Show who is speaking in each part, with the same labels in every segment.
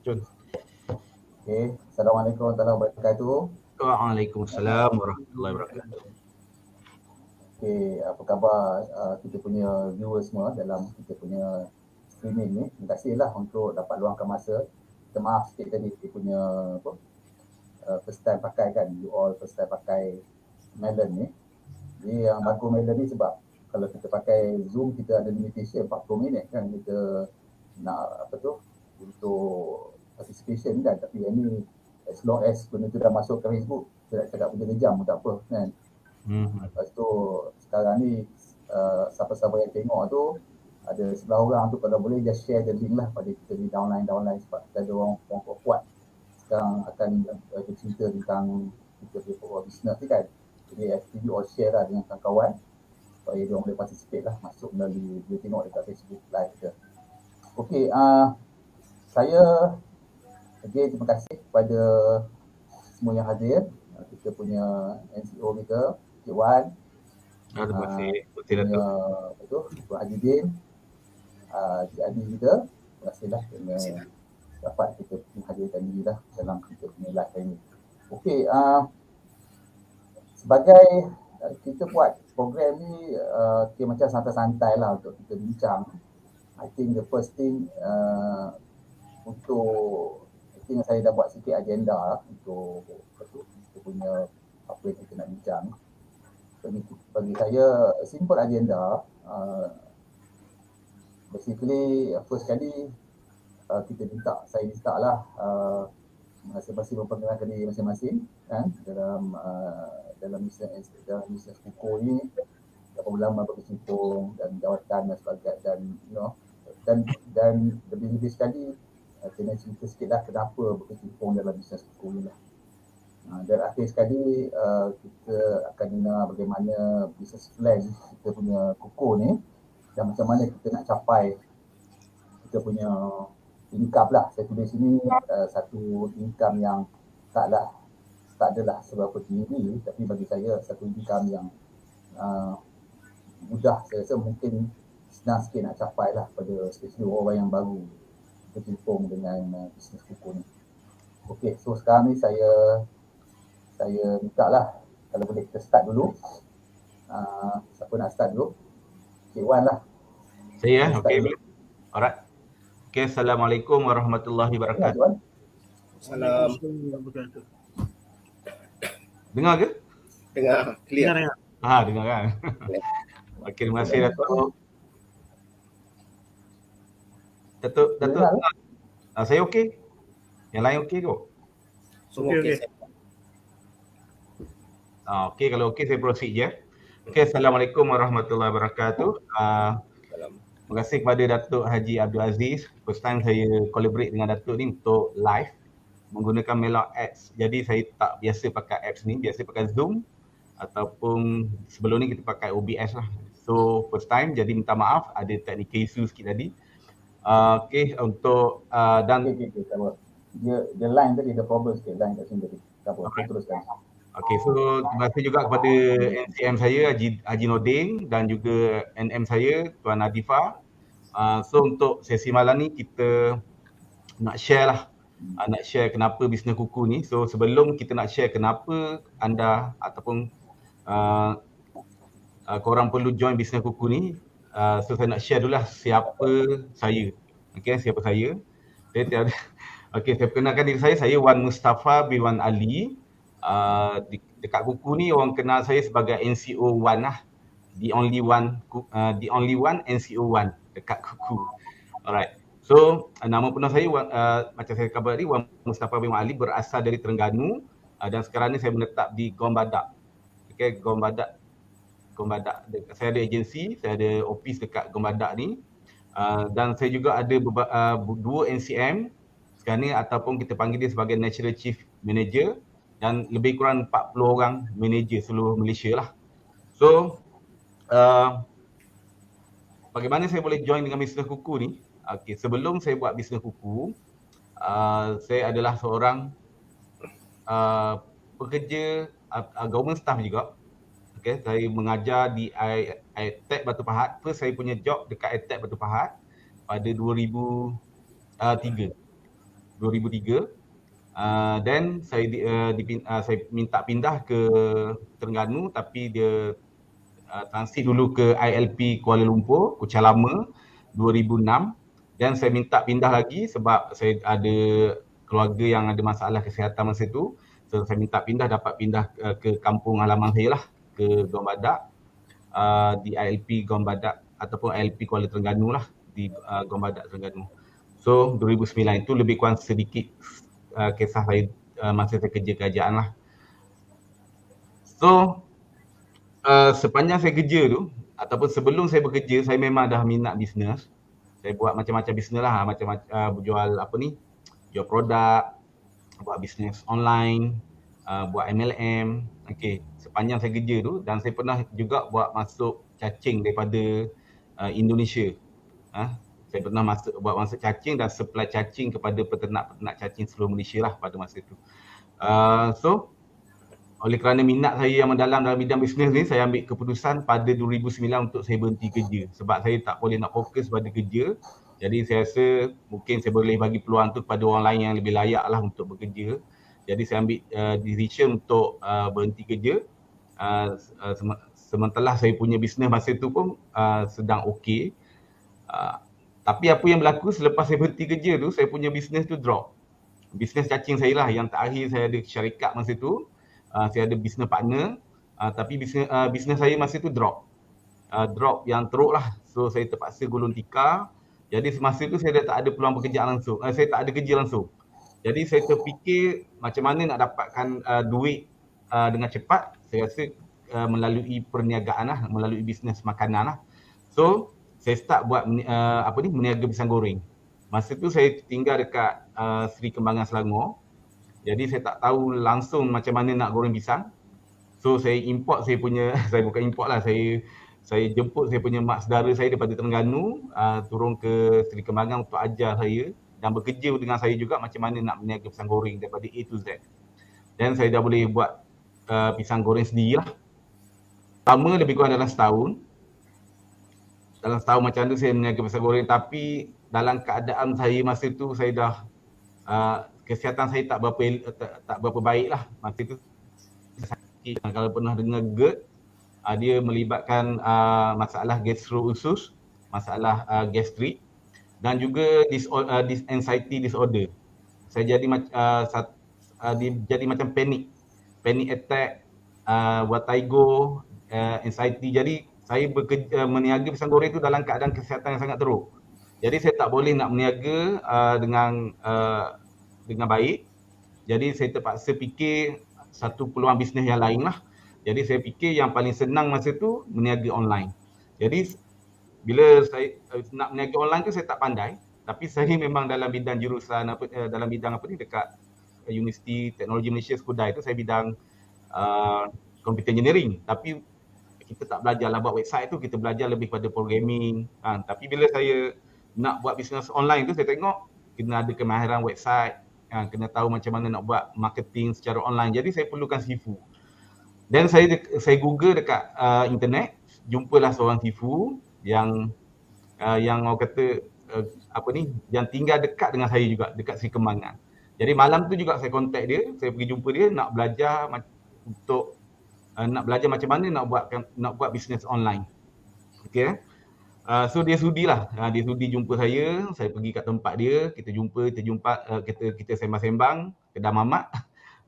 Speaker 1: Jun.
Speaker 2: Okay. Assalamualaikum warahmatullahi wabarakatuh.
Speaker 1: Waalaikumsalam warahmatullahi wabarakatuh.
Speaker 2: Okay, apa khabar kita punya viewers semua dalam kita punya streaming ni. Terima kasihlah untuk dapat luangkan masa. Kita maaf sikit tadi kita punya apa, first time pakai kan. You all first time pakai Melon ni. Jadi yang bagus Melon ni sebab kalau kita pakai Zoom kita ada limitation 40 minit kan kita nak apa tu untuk participation kan. Tapi yang ni as long as benda tu dah masuk ke Facebook, kita nak cakap berjaga jam pun tak apa kan. Lepas tu sekarang ni siapa-siapa yang tengok tu ada 11 orang tu kalau boleh just share the link lah pada kita di downline sebab kita ada orang kuat sekarang akan bercerita tentang kita punya business ni kan. Jadi FTV all share lah dengan kawan-kawan supaya dia boleh participate lah masuk melalui dia tengok dekat Facebook live kita. Okey, saya again terima kasih kepada semua yang hadir. Kita punya NCO kita, Cik Wan,
Speaker 1: Terima kasih.
Speaker 2: punya itu Tuan Haji Din, Cik Adi kita, terima kasihlah kerana dapat kita menghadirkan diri lah dalam kita punya live ini. Okey, sebagai kita buat program ni okay, macam santai-santai lah untuk kita bincang. I think the first thing untuk saya dah buat sikit agenda untuk kita punya apa yang kita nak bincang. Bagi saya simple agenda. Basically first kali kita saya minta lah masing-masing memperkenalkan diri masing-masing kan dalam bisnes kuku ni berapa lama berkecimpung dan jawatan dan sebagainya dan you know dan lebih-lebih sekali kena cerita sikit lah kenapa berkecimpung dalam bisnes kuku ni lah. Dan akhir sekali kita akan dengar bagaimana bisnes plan kita punya kuku ni dan macam mana kita nak capai kita punya income lah. Saya tulis sini satu income yang tak adalah seberapa tinggi, tapi bagi saya satu income yang mudah, saya rasa mungkin senang sikit nak capai lah pada especially orang yang baru berkecimpung dengan bisnes kuku ni. Okey, so sekarang ni saya minta lah kalau boleh kita start dulu. Siapa nak start dulu? Cik Wan lah.
Speaker 1: Saya, okey. Alright. Okay, Assalamualaikum warahmatullahi wabarakatuh.
Speaker 3: Assalamualaikum.
Speaker 1: Dengar ke?
Speaker 3: Dengar, clear.
Speaker 1: Dengar kan? Okey, terima kasih Datuk. Datuk. Saya okey. Yang lain okey ke?
Speaker 3: Semua okey.
Speaker 1: Okey, kalau okey saya proceed je. Okey, Assalamualaikum warahmatullahi wabarakatuh. Terima kasih kepada Datuk Haji Abdul Aziz. First time saya collaborate dengan Datuk ni untuk live menggunakan Melon Apps. Jadi saya tak biasa pakai apps ni, biasa pakai Zoom ataupun sebelum ni kita pakai OBS lah. So first time, jadi minta maaf ada technical issue sikit tadi. Okey, untuk dan
Speaker 2: dia line tadi ada problem sikit, line kat sini tadi. Tak apa, teruskan.
Speaker 1: Okey, so terima kasih juga kepada NCM saya Haji Nordin dan juga NM saya Tuan Nadifa. So untuk sesi malam ni kita nak share lah, nak share kenapa bisnes kuku ni. So sebelum kita nak share kenapa anda ataupun korang perlu join bisnes kuku ni, so saya nak share dulu lah siapa saya. Okey, siapa saya. Okey, saya perkenalkan diri saya Wan Mustafa bin Wan Ali. Dekat kuku ni orang kenal saya sebagai NCO Wan lah. The only one NCO Wan dekat kuku. Alright. So nama penuh saya macam saya kabar tadi, Wan Mustafa bin Wan Ali, berasal dari Terengganu dan sekarang ni saya menetap di Gombadak. Okey, Gombadak. Saya ada agensi, saya ada office dekat Gombadak ni. Dan saya juga ada dua NCM sekarang ni ataupun kita panggil dia sebagai National Chief Manager dan lebih kurang 40 orang manager seluruh Malaysia lah. So bagaimana saya boleh join dengan bisnes kuku ni? Okay, sebelum saya buat bisnes kuku, saya adalah seorang pekerja government staff juga. Okay, saya mengajar di ITEC Batu Pahat. First saya punya job dekat ITEC Batu Pahat pada 2003. 2003. Then saya saya minta pindah ke Terengganu, tapi dia transit dulu ke ILP Kuala Lumpur, Kuching Lama 2006. Dan saya minta pindah lagi sebab saya ada keluarga yang ada masalah kesihatan masa itu. So, saya minta pindah, dapat pindah ke kampung halaman saya lah, ke Gong Badak, di ILP Gong Badak ataupun ILP Kuala Terengganu lah, di Gong Badak Terengganu. So 2009 itu lebih kurang sedikit kisah saya masa saya kerja kerajaan lah. So sepanjang saya kerja tu ataupun sebelum saya bekerja, saya memang dah minat bisnes. Saya buat macam-macam bisnes lah, macam-macam jual jual produk, buat bisnes online, buat MLM. Okey, sepanjang saya kerja tu, dan saya pernah juga buat masuk cacing daripada Indonesia. Saya pernah buat masuk cacing dan supply cacing kepada peternak-peternak cacing seluruh Malaysia lah pada masa itu. So oleh kerana minat saya yang mendalam dalam bidang bisnes ni, saya ambil keputusan pada 2009 untuk saya berhenti kerja sebab saya tak boleh nak fokus pada kerja. Jadi saya rasa mungkin saya boleh bagi peluang tu kepada orang lain yang lebih layak lah untuk bekerja. Jadi saya ambil decision untuk berhenti kerja. Sementara saya punya bisnes masa tu pun sedang okey. Tapi apa yang berlaku selepas saya berhenti kerja tu, saya punya bisnes tu drop. Bisnes cacing saya lah yang terakhir saya ada syarikat masa tu. Saya ada bisnes partner, tapi bisnes saya masa tu drop. Drop yang teruk lah. So saya terpaksa gulung tikar. Jadi semasa tu saya dah tak ada peluang pekerjaan langsung. Saya tak ada kerja langsung. Jadi saya terfikir macam mana nak dapatkan duit dengan cepat. Saya rasa melalui perniagaan lah, melalui bisnes makanan lah. So saya start buat meniaga pisang goreng. Masa tu saya tinggal dekat Seri Kembangan, Selangor. Jadi saya tak tahu langsung macam mana nak goreng pisang. So saya import saya punya, saya bukan import lah, saya jemput saya punya mak saudara saya daripada Terengganu turun ke Seri Kembangan untuk ajar saya dan bekerja dengan saya juga macam mana nak meniaga pisang goreng daripada A to Z. Dan saya dah boleh buat pisang goreng sendirilah. Lama lebih kurang dalam setahun. Dalam setahun macam tu saya meniaga pisang goreng, tapi dalam keadaan saya masa tu saya dah kesihatan saya tak berapa baik lah. Masa tu sakit. Kalau pernah dengar GERD, dia melibatkan masalah gastro-usus, masalah gastrik dan juga anxiety disorder. Saya jadi macam panic attack, vertigo, anxiety. Jadi saya meniaga pisang goreng tu dalam keadaan kesihatan yang sangat teruk. Jadi saya tak boleh nak meniaga dengan baik. Jadi saya terpaksa fikir satu peluang bisnes yang lain lah. Jadi saya fikir yang paling senang masa tu meniaga online. Jadi bila saya nak meniaga online tu saya tak pandai, tapi saya memang dalam bidang jurusan dalam bidang dekat Universiti Teknologi Malaysia Skudai tu, saya bidang computer engineering. Tapi kita tak belajar lah buat website tu, kita belajar lebih pada programming. Tapi bila saya nak buat bisnes online tu, saya tengok kena ada kemahiran website, kena tahu macam mana nak buat marketing secara online. Jadi saya perlukan sifu. Dan saya Google dekat internet, jumpalah seorang sifu yang orang kata yang tinggal dekat dengan saya juga, dekat Seri Kembangan. Jadi malam tu juga saya contact dia, saya pergi jumpa dia nak belajar macam mana nak buat bisnes online. Okey. So dia sudilah. Dia sudi jumpa saya pergi kat tempat dia, kita sembang-sembang, kedai mamak.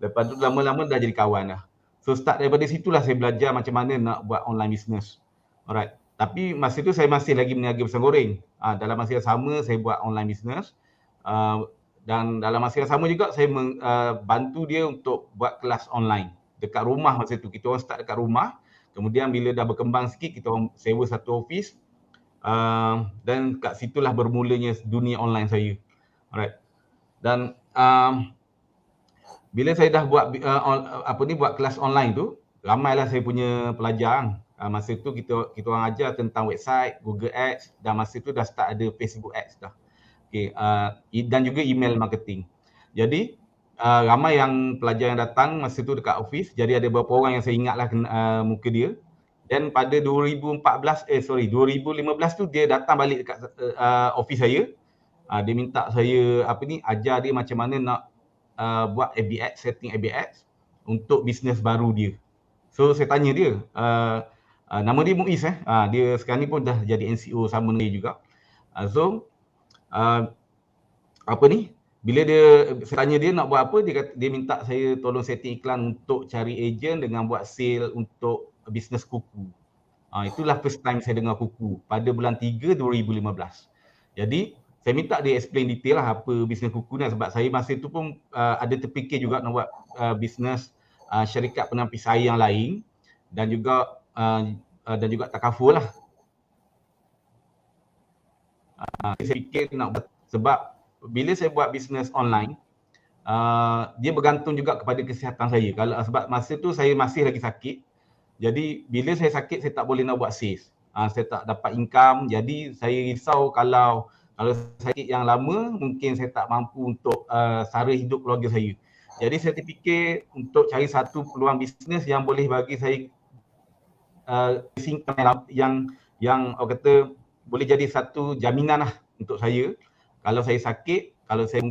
Speaker 1: Lepas tu lama-lama dah jadi kawan dah. So start daripada situlah saya belajar macam mana nak buat online business. Alright. Tapi masa tu saya masih lagi meniaga pisang goreng. Dalam masa yang sama saya buat online business. Dan dalam masa yang sama juga saya bantu dia untuk buat kelas online dekat rumah. Masa tu kita orang start dekat rumah. Kemudian bila dah berkembang sikit, kita orang sewa satu office. Dan kat situlah bermulanya dunia online saya. Alright. Dan bila saya dah buat buat kelas online tu, ramailah saya punya pelajar. Masa tu kita orang ajar tentang website, Google Ads, dan masa tu dah start ada Facebook Ads dah. Okay, dan juga email marketing. Jadi ramai yang pelajar yang datang masa tu dekat office. Jadi ada beberapa orang yang saya ingatlah muka dia. Dan pada 2015 tu dia datang balik dekat office saya. Dia minta saya ajar dia macam mana nak buat ABX, setting ABX untuk bisnes baru dia. So saya tanya dia, nama dia Muiz dia sekarang ni pun dah jadi NCO sama dengan dia juga. So bila saya tanya dia nak buat apa, dia minta saya tolong setting iklan untuk cari ejen dengan buat sale untuk bisnes kuku. Itulah first time saya dengar kuku pada bulan 3 2015. Jadi saya minta dia explain detail lah apa bisnes kuku ni, sebab saya masa tu pun ada terfikir juga nak buat bisnes syarikat penapis air yang lain dan juga takaful lah. Saya fikir nak buat, sebab bila saya buat bisnes online, dia bergantung juga kepada kesihatan saya. Sebab masa tu saya masih lagi sakit. Jadi bila saya sakit, saya tak boleh nak buat sales. Saya tak dapat income. Jadi saya risau kalau sakit yang lama, mungkin saya tak mampu untuk sara hidup keluarga saya. Jadi saya terfikir untuk cari satu peluang bisnes yang boleh bagi saya income yang orang kata boleh jadi satu jaminan lah untuk saya. Kalau saya sakit, kalau saya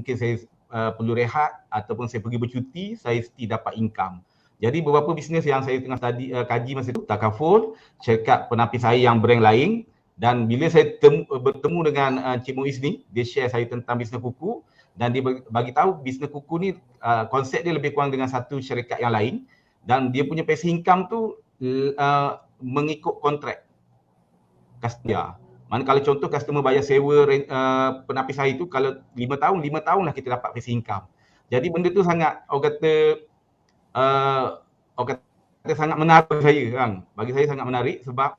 Speaker 1: perlu rehat ataupun saya pergi bercuti, saya mesti dapat income. Jadi beberapa bisnes yang saya tengah kaji masa itu, takaful, syarikat penapis air yang brand lain, dan bila saya bertemu dengan Cik Muiz ni, dia share saya tentang bisnes kuku dan dia bagi tahu bisnes kuku ni konsep dia lebih kurang dengan satu syarikat yang lain dan dia punya passive income tu mengikut kontrak customer. Mana kalau contoh customer bayar sewa penapis air tu, kalau 5 tahun lah kita dapat passive income. Jadi benda tu sangat sangat menarik bagi saya kan. Bagi saya sangat menarik sebab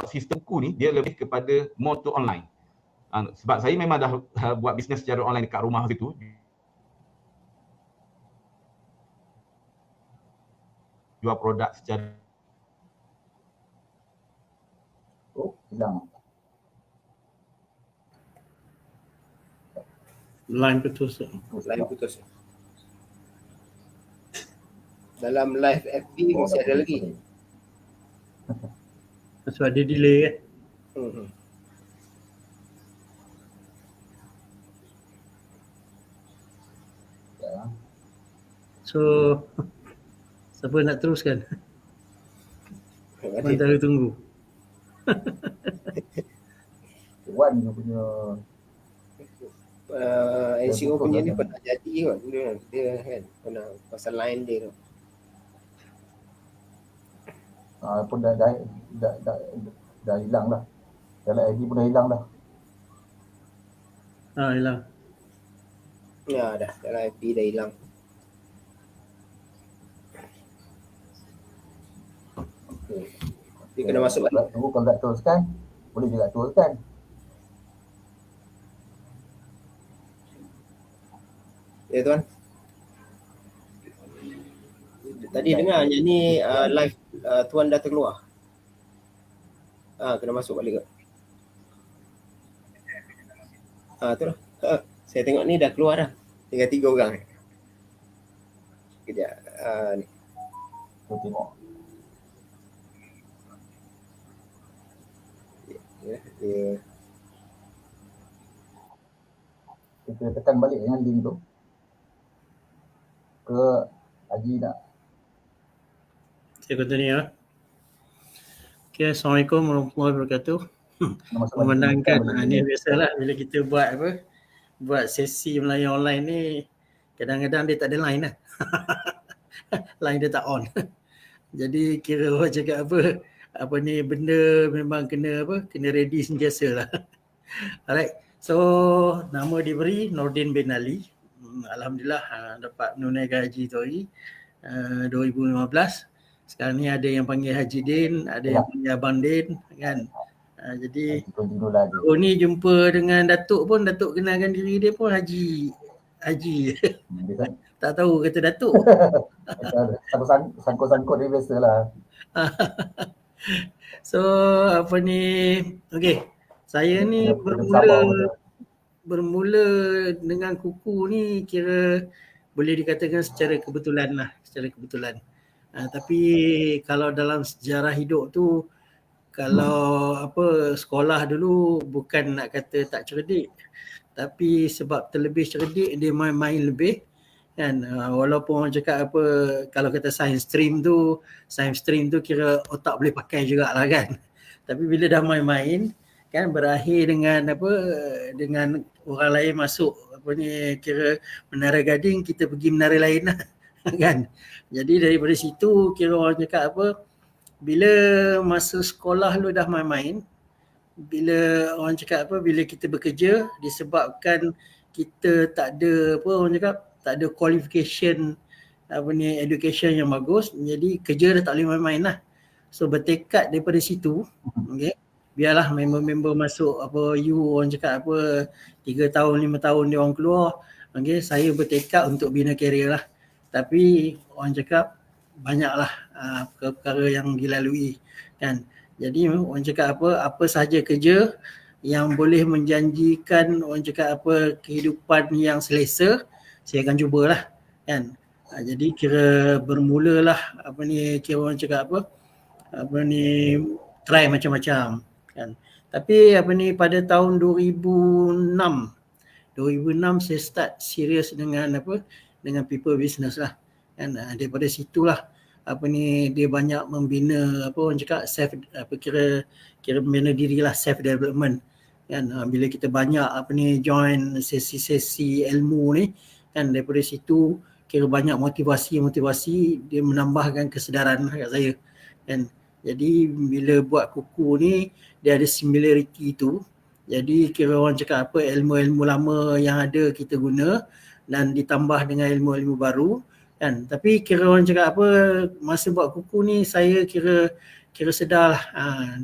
Speaker 1: sistem kuku ni dia lebih kepada more to online. Sebab saya memang dah buat bisnes secara online dekat rumah situ. Jual produk secara
Speaker 2: hilang.
Speaker 4: Line putus.
Speaker 3: Line putus. Dalam live FB masih ada lagi.
Speaker 4: Sebab dia delay kan. So siapa nak teruskan? Antara tunggu.
Speaker 2: Wan punya
Speaker 3: NCO punya ni pernah jadi kan. Dia kan pernah pasal line dia tu.
Speaker 2: Pun dah hilang dah. Dalam ID pun dah hilang dah.
Speaker 4: Hilang.
Speaker 3: Ya dah, dalam FB dah hilang. Dia kena masuk balik.
Speaker 2: Tunggu kalau tak teruskan, boleh juga teruskan.
Speaker 3: Ya tuan. Tadi dengar yang ni live tuan dah terkeluar. Kena masuk balik ke? Tu lah. Saya tengok ni dah keluar dah. Tinggal 3 orang. Kejap. Ni.
Speaker 2: Kita tengok.
Speaker 3: Dia
Speaker 2: Kita tekan balik dengan link tu. Ke Haji nak.
Speaker 4: Saya continue ya. Okay, Assalamualaikum warahmatullahi wabarakatuh. Memandangkan ni biasalah bila kita buat sesi Melayu online ni, kadang-kadang dia tak ada line lah. Line dia tak on. Jadi kira orang cakap apa ni benda memang kena ready sentiasa lah. Alright. So nama diberi Nordin bin Ali. Alhamdulillah dapat menunaikan haji tu hari 2015. Sekarang ni ada yang panggil Haji Din, ada yang panggil Abang Din kan. Jadi ni jumpa dengan Datuk pun, Datuk kenalkan diri dia pun Haji. Tak tahu kata Datuk.
Speaker 2: Sangkut-sangkut dia biasalah.
Speaker 4: So apa ni, okey. Saya ni
Speaker 2: kena sabar benda.
Speaker 4: bermula dengan kuku ni kira boleh dikatakan secara kebetulan lah, secara kebetulan. Tapi kalau dalam sejarah hidup tu, kalau sekolah dulu bukan nak kata tak cerdik, tapi sebab terlebih cerdik dia main-main lebih kan. Walaupun orang cakap kalau kata science stream tu kira otak boleh pakai jugalah kan. Tapi bila dah main-main kan, berakhir dengan dengan orang lain masuk kira Menara Gading, kita pergi menara lain lah kan. Jadi daripada situ kira orang cakap bila masa sekolah lu dah main-main, bila orang cakap bila kita bekerja, disebabkan kita tak ada orang cakap tak ada qualification education yang bagus, jadi kerja dah tak boleh main-main lah. So bertekad daripada situ, okay, biarlah member-member masuk orang cakap 3 tahun 5 tahun dia orang keluar, okay, saya bertekad untuk bina karier lah. Tapi orang cakap banyaklah perkara yang dilalui kan. Jadi orang cakap apa sahaja kerja yang boleh menjanjikan orang cakap kehidupan yang selesa, saya akan cubalah kan. Jadi kira bermulalah kira orang cakap try macam-macam kan. Tapi pada tahun 2006 saya start serius dengan dengan people business lah kan. Daripada situlah dia banyak membina orang cakap kira membina dirilah, self development kan. Bila kita banyak join sesi-sesi ilmu ni kan, daripada situ kira banyak motivasi dia menambahkan kesedaran kat saya kan. Jadi bila buat kuku ni dia ada similarity tu. Jadi kira orang cakap ilmu-ilmu lama yang ada kita guna dan ditambah dengan ilmu-ilmu baru kan. Tapi kira orang cakap masa buat kuku ni saya kira sedarlah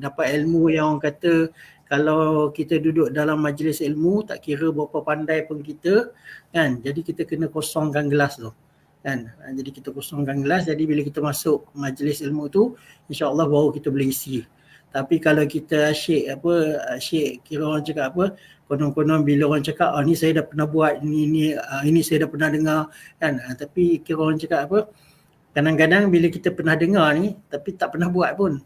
Speaker 4: dapat ilmu yang orang kata kalau kita duduk dalam majlis ilmu, tak kira berapa pandai pun kita kan, jadi kita kena kosongkan gelas tu kan. Jadi kita kosongkan gelas, jadi bila kita masuk majlis ilmu tu, insya-Allah baru kita boleh isi. Tapi kalau kita asyik kira orang cakap konon-konon bila orang cakap ni saya dah pernah buat, ini saya dah pernah dengar kan. Tapi kira orang cakap kadang-kadang bila kita pernah dengar ni tapi tak pernah buat pun.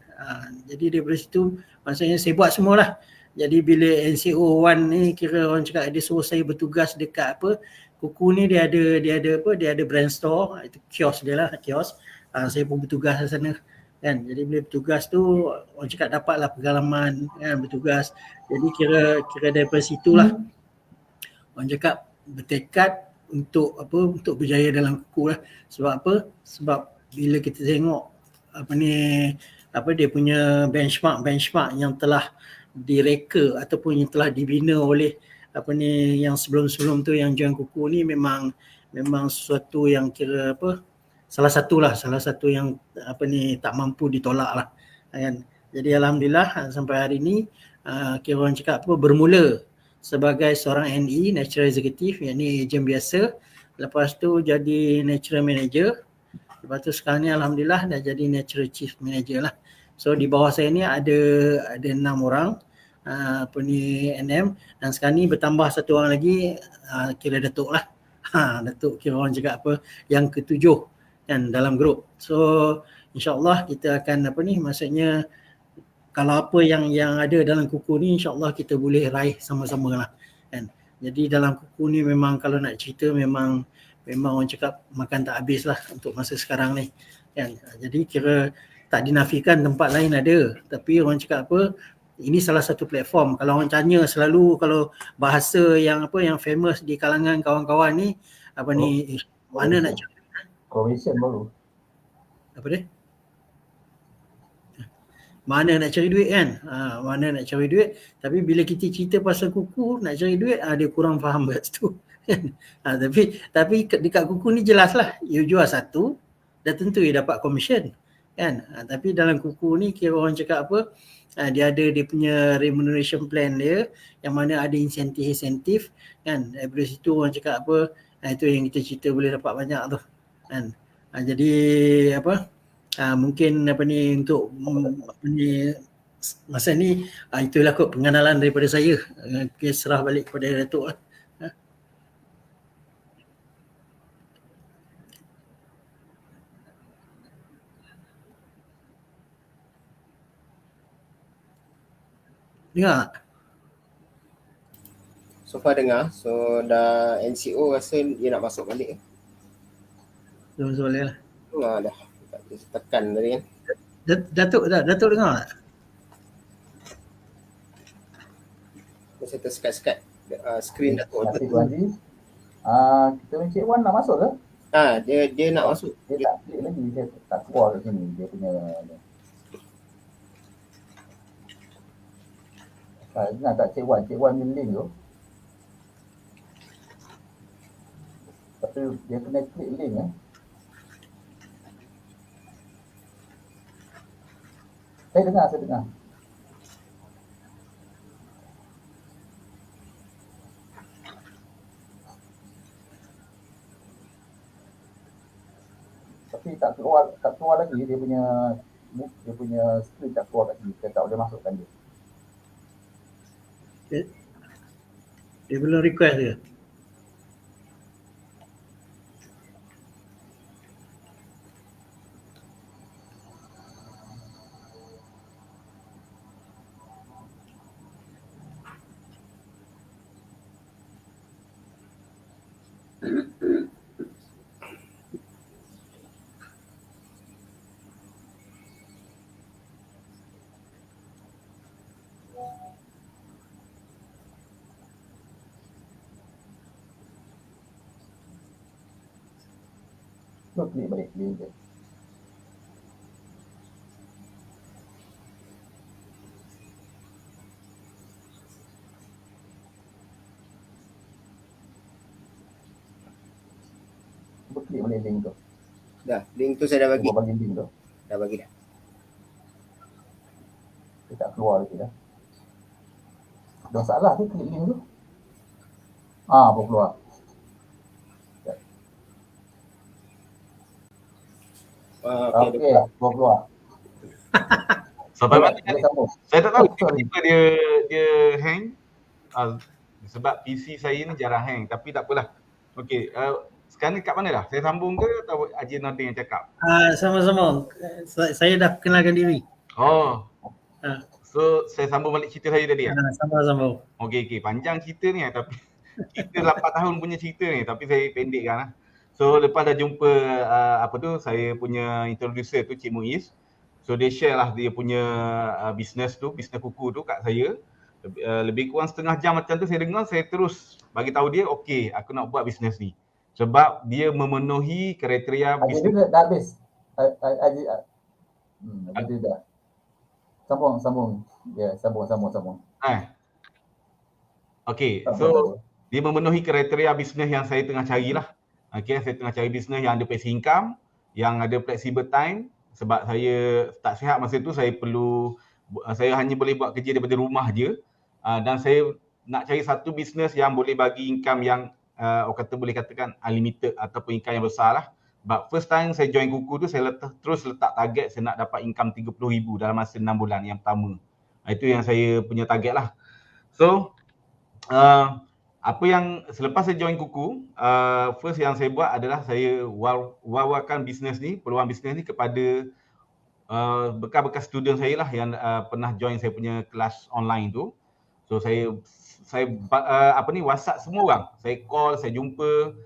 Speaker 4: Jadi daripada situ maksudnya saya buat semualah. Jadi bila NCO 1 ni kira orang cakap dia suruh saya bertugas dekat kuku ni, dia ada brand store, itu kios dia lah, kios. Saya pun bertugas di sana kan. Jadi bila bertugas tu orang cakap dapatlah pengalaman kan bertugas. Jadi kira daripada situlah orang cakap bertekad untuk berjaya dalam kuku lah. Sebab sebab bila kita tengok dia punya benchmark yang telah direka ataupun yang telah dibina oleh yang sebelum-sebelum tu yang join kuku ni, memang sesuatu yang kira salah satu yang tak mampu ditolak lah kan. Jadi alhamdulillah sampai hari ni kira orang cakap bermula sebagai seorang NE, Natural Executive, yakni ejen biasa. Lepas tu jadi Natural Manager. Lepas tu sekarang ni alhamdulillah dah jadi Natural Chief Manager lah. So di bawah saya ni ada 6 orang NM, dan sekarang ni bertambah satu orang lagi, kira Datuk lah. Datuk kira orang cakap yang ke-7 kan dalam grup. So insya-Allah kita akan maksudnya kalau apa yang ada dalam kuku ni, insya-Allah kita boleh raih sama-sama lah kan. Jadi dalam kuku ni memang kalau nak cerita memang orang cakap makan tak habis lah untuk masa sekarang ni kan. Jadi kira tak dinafikan tempat lain ada, tapi orang cakap ini salah satu platform. Kalau orang tanya selalu, kalau bahasa yang famous di kalangan kawan-kawan ni mana nak cari
Speaker 2: Commission baru.
Speaker 4: apa dia? Mana nak cari duit kan? Mana nak cari duit. Tapi bila kita cerita pasal kuku nak cari duit, dia kurang faham kat situ. Tapi dekat kuku ni jelas lah, you jual satu dah tentu you dapat commission kan. Tapi dalam kuku ni kira orang cakap dia ada dia punya remuneration plan dia, yang mana ada insentif kan. Daripada situ orang cakap itu yang kita cerita boleh dapat banyak tu kan. Jadi mungkin untuk masa ni itulah kot pengenalan daripada saya. Okay, serah balik kepada Datuk lah. Dengar tak?
Speaker 3: So far dengar. So dah NCO rasa dia nak masuk balik.
Speaker 4: Jom boleh lah.
Speaker 3: Dah tekan tadi kan.
Speaker 4: Datuk dengar tak?
Speaker 3: Saya tersekat-sekat skrin Datuk.
Speaker 2: Terima kasih Tuan Haji. Kita ni Cik Wan nak masuk ke?
Speaker 3: Dia nak masuk.
Speaker 2: Dia tak klik lagi, dia tak keluar kat sini. Dia punya ingat tak Cik Wan punya link tu. Tapi dia kena klik link Saya dengar. Tapi tak keluar lagi dia punya screen tak keluar lagi. Saya tak boleh masukkan dia.
Speaker 4: Dia belum request dia.
Speaker 2: Klik balik link dia. Klik balik link tu.
Speaker 3: Dah, link tu saya dah bagi.
Speaker 2: Bagi link tu.
Speaker 3: Dah bagi dah.
Speaker 2: Dia tak keluar lagi dah. Dah salah tu klik link tu. Baru keluar. Okey, baru keluar.
Speaker 1: Sampai mana
Speaker 2: Dia sambung.
Speaker 1: saya tak tahu tiba-tiba dia hang. Sebab PC saya ni jarang hang, tapi tak apalah. Okey, sekarang ni kat mana dah? Saya sambung ke atau Haji Nordin yang cakap?
Speaker 4: Sama-sama. Saya dah kenalkan diri.
Speaker 1: So saya sambung balik cerita saya tadi
Speaker 4: Sama-sama.
Speaker 1: Okey, panjang cerita ni tapi kita 8 tahun punya cerita ni tapi saya pendekkan lah. So lepas dah jumpa saya punya introducer tu Cik Muiz. So dia share lah dia punya bisnes kuku tu kat saya. Lebih kurang setengah jam macam tu saya dengar, saya terus bagi tahu dia okey, aku nak buat bisnes ni. Sebab dia memenuhi kriteria bisnes.
Speaker 2: Dah habis. Dia dah. Sambung. Ya, sambung.
Speaker 1: Okey, so dia memenuhi kriteria bisnes yang saya tengah carilah. Okey, saya tengah cari bisnes yang ada passive income, yang ada flexible time sebab saya tak sihat masa tu, saya hanya boleh buat kerja daripada rumah je. Dan saya nak cari satu bisnes yang boleh bagi income yang boleh katakan unlimited ataupun income yang besar lah. But first time saya join kuku tu saya terus letak target saya nak dapat income 30,000 dalam masa 6 bulan yang pertama. Itu yang saya punya target lah. So apa yang selepas saya join kuku, first yang saya buat adalah saya wawarkan bisnes ni, peluang bisnes ni kepada bekas-bekas student saya lah yang pernah join saya punya kelas online tu. So saya WhatsApp semua orang. Saya call, saya jumpa.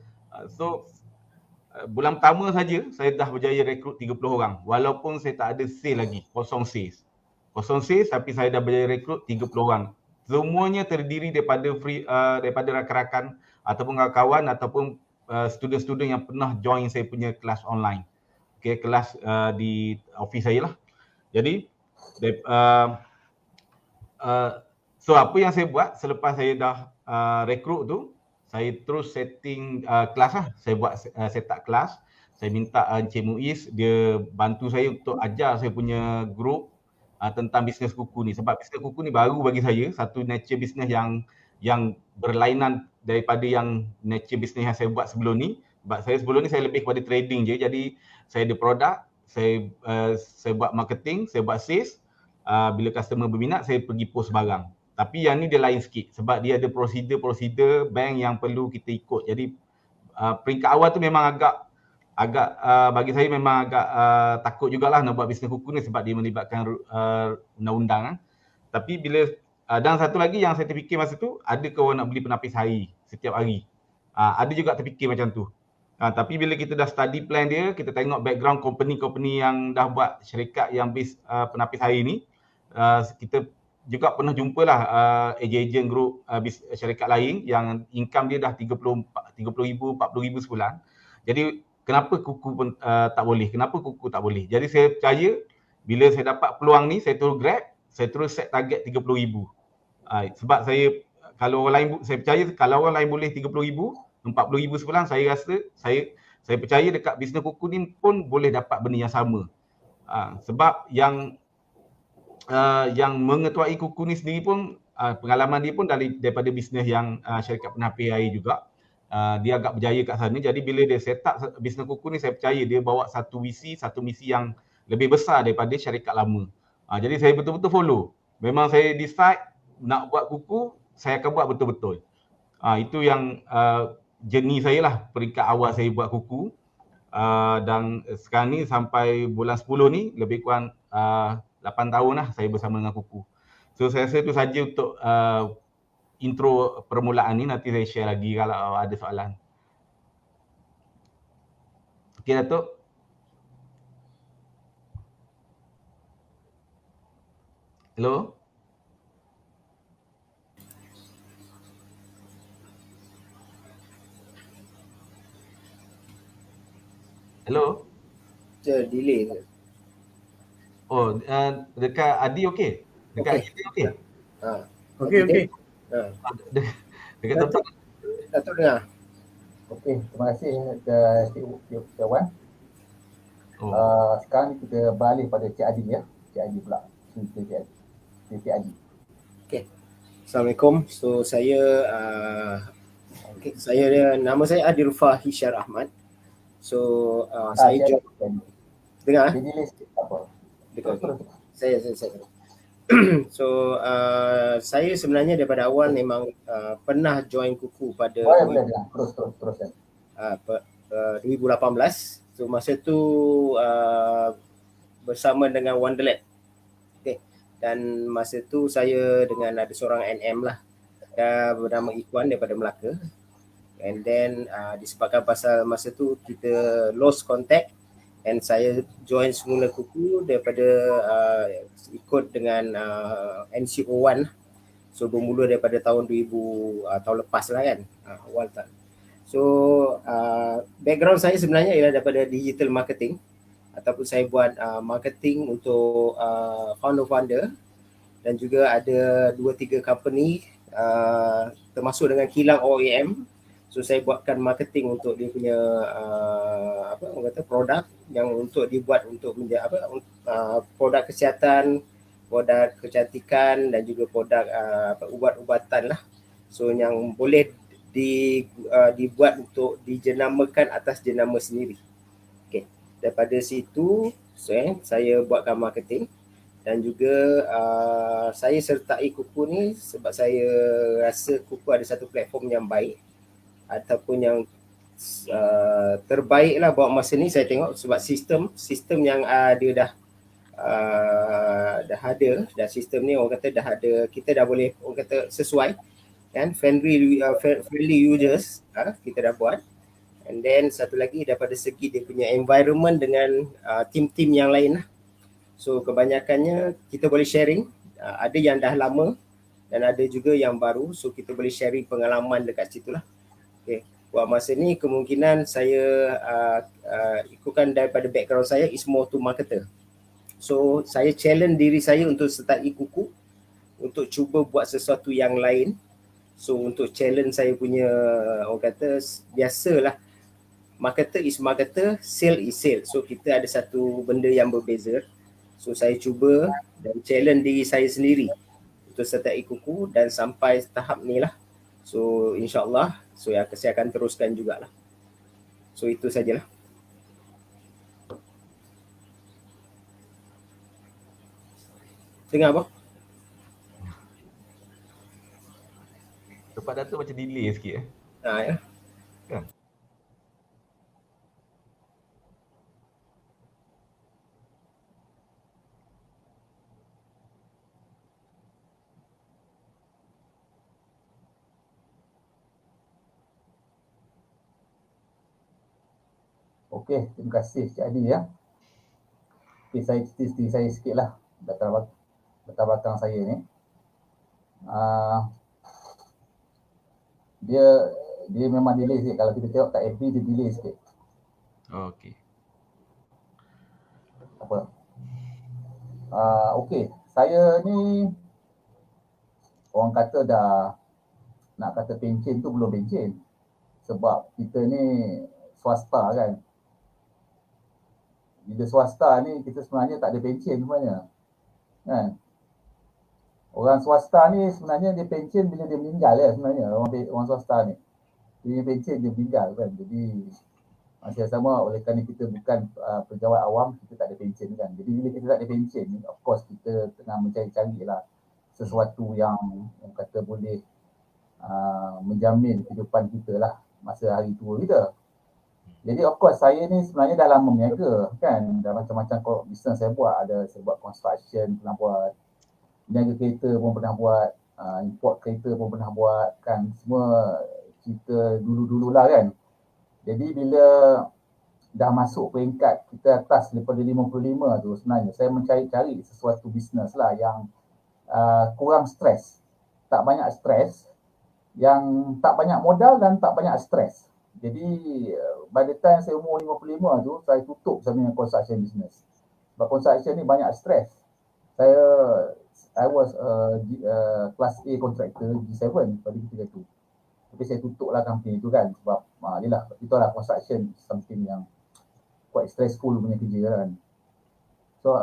Speaker 1: Bulan pertama saja saya dah berjaya rekrut 30 orang. Walaupun saya tak ada sale lagi, kosong sales tapi saya dah berjaya rekrut 30 orang. Semuanya terdiri daripada rakan-rakan ataupun kawan ataupun student-student yang pernah join saya punya kelas online. Okey, kelas di office saya lah. Jadi so apa yang saya buat selepas saya dah rekrut tu, saya terus setting kelas lah. Saya buat set up kelas. Saya minta Encik Muiz dia bantu saya untuk ajar saya punya group tentang bisnes kuku ni. Sebab bisnes kuku ni baru bagi saya, satu nature bisnes yang berlainan daripada yang nature bisnes yang saya buat sebelum ni. Sebab saya sebelum ni saya lebih kepada trading je. Jadi saya ada produk, saya buat marketing, saya buat sales. bila customer berminat saya pergi post barang. Tapi yang ni dia lain sikit sebab dia ada prosedur bank yang perlu kita ikut. Jadi peringkat awal tu memang agak bagi saya memang agak takut jugalah nak buat bisnes kuku ni sebab dia melibatkan undang-undang. Tapi bila dan satu lagi yang saya terfikir masa tu, ada ke orang nak beli penapis air setiap hari. Ada juga terfikir macam tu. Tapi bila kita dah study plan dia, kita tengok background company yang dah buat syarikat yang base penapis air ni, kita juga pernah jumpalah ejen-ejen grup syarikat lain yang income dia dah 30,000, 40,000 sebulan. Jadi kenapa kuku pun tak boleh? Kenapa kuku tak boleh? Jadi saya percaya bila saya dapat peluang ni, saya terus grab, saya terus set target 30,000. Sebab kalau orang lain, saya percaya kalau orang lain boleh 30,000, 40,000 sebulan, saya rasa saya percaya dekat bisnes kuku ni pun boleh dapat benda yang sama. Sebab yang mengetuai kuku ni sendiri pun pengalaman dia pun daripada bisnes yang syarikat penapis air juga. Dia agak berjaya kat sana. Jadi bila dia set up bisnes kuku ni, saya percaya dia bawa satu misi yang lebih besar daripada syarikat lama. Jadi saya betul-betul follow. Memang saya decide nak buat kuku, saya akan buat betul-betul. Itu yang journey saya lah, peringkat awal saya buat kuku. Dan sekarang ni sampai bulan 10 ni lebih kurang 8 tahun lah saya bersama dengan kuku. So saya rasa itu saja untuk intro permulaan ni. Nanti saya share lagi kalau ada soalan. Okey Datuk. Hello. Hello.
Speaker 3: Delay ke?
Speaker 1: Oh, dekat Adi okey? Dekat Adi okey?
Speaker 4: Okey.
Speaker 1: Dekat tempat
Speaker 3: Datuk dengar?
Speaker 2: Okey, terima kasih Cik Wan. Sekarang ni kita beralih pada Cik Adi ya. Cik Adi pula. Cik Adi.
Speaker 3: Okey. Assalamualaikum. So saya nama saya Adirufah Hisyar Ahmad. So saya dengar?
Speaker 2: Jadi apa?
Speaker 3: Saya. So saya sebenarnya daripada awal memang pernah join kuku pada
Speaker 2: boleh terus
Speaker 3: 2018. So masa tu bersama dengan Wonderland. Okay. Dan masa tu saya dengan ada seorang NM lah, bernama Ikhwan daripada Melaka. And then disebabkan pasal masa tu kita lost contact, and saya join semula kuku daripada ikut dengan NCO1. So bermula daripada tahun 2000, tahun lepas lah kan, awal tahun. So background saya sebenarnya ialah daripada digital marketing, ataupun saya buat marketing untuk founder-founder, dan juga ada 2-3 company termasuk dengan kilang OEM. So saya buatkan marketing untuk dia punya produk yang untuk dibuat untuk produk kesihatan, produk kecantikan, dan juga produk ubat-ubatan lah. So yang boleh dibuat untuk dijenamakan atas jenama sendiri. Okey, daripada situ saya buatkan marketing, dan juga saya sertai kuku ni sebab saya rasa kuku ada satu platform yang baik ataupun yang terbaik lah buat masa ni saya tengok, sebab sistem yang dia dah ada, dan sistem ni orang kata dah ada, kita dah boleh orang kata sesuai kan, friendly users kita dah buat. And then satu lagi daripada segi dia punya environment dengan tim-tim yang lain lah. So kebanyakannya kita boleh sharing, ada yang dah lama dan ada juga yang baru, so kita boleh sharing pengalaman dekat situ lah. Okay. Buat masa ni kemungkinan saya ikutkan daripada background saya is more to marketer. So saya challenge diri saya untuk start kuku, untuk cuba buat sesuatu yang lain. So untuk challenge saya punya, orang kata biasalah, marketer is marketer, sale is sale. So kita ada satu benda yang berbeza. So saya cuba dan challenge diri saya sendiri untuk start kuku, dan sampai tahap ni lah. So insyaAllah, so saya akan teruskan jugalah. So itu sajalah. Dengar apa?
Speaker 1: Tempat data macam delay sikit
Speaker 3: Ya.
Speaker 1: Kan?
Speaker 2: Okey, terima kasih Cik Adi ya. Okey, saya cerita diri saya sikit lah latar belakang saya ni. Dia memang delay sikit. Kalau kita tengok kat FB dia delay sikit.
Speaker 1: Okey.
Speaker 2: Apa? Okey, saya ni orang kata dah nak kata pencen tu belum pencen. Sebab kita ni swasta kan. Bila swasta ni kita sebenarnya tak ada pencen sebenarnya. Kan? Orang swasta ni sebenarnya dia pencen bila dia meninggal ya sebenarnya orang swasta ni. Dia pencen dia meninggal kan. Jadi masih sama oleh kerana kita bukan pejabat awam, kita tak ada pencen kan. Jadi bila kita tak ada pencen ni, of course kita tengah mencari-cari lah sesuatu yang orang kata boleh menjamin kehidupan kita lah masa hari tua kita. Jadi of course saya ni sebenarnya dah lama berniaga kan. Dah macam-macam bisnes saya buat. Saya buat construction pernah buat, niaga kereta pun pernah buat, import kereta pun pernah buat kan. Semua cerita dulu-dululah kan. Jadi bila dah masuk peringkat kita atas daripada 55 tu sebenarnya saya mencari-cari sesuatu bisnes lah yang kurang stres. Tak banyak stres, yang tak banyak modal dan tak banyak stres. Jadi by the time saya umur 55 tu saya tutup sebenarnya construction business. Sebab construction ni banyak stres. I was class A contractor G7 pada ketika tu. Tapi saya tutup lah company tu kan sebab yelah itulah construction something yang quite stressful punya kerja kan. So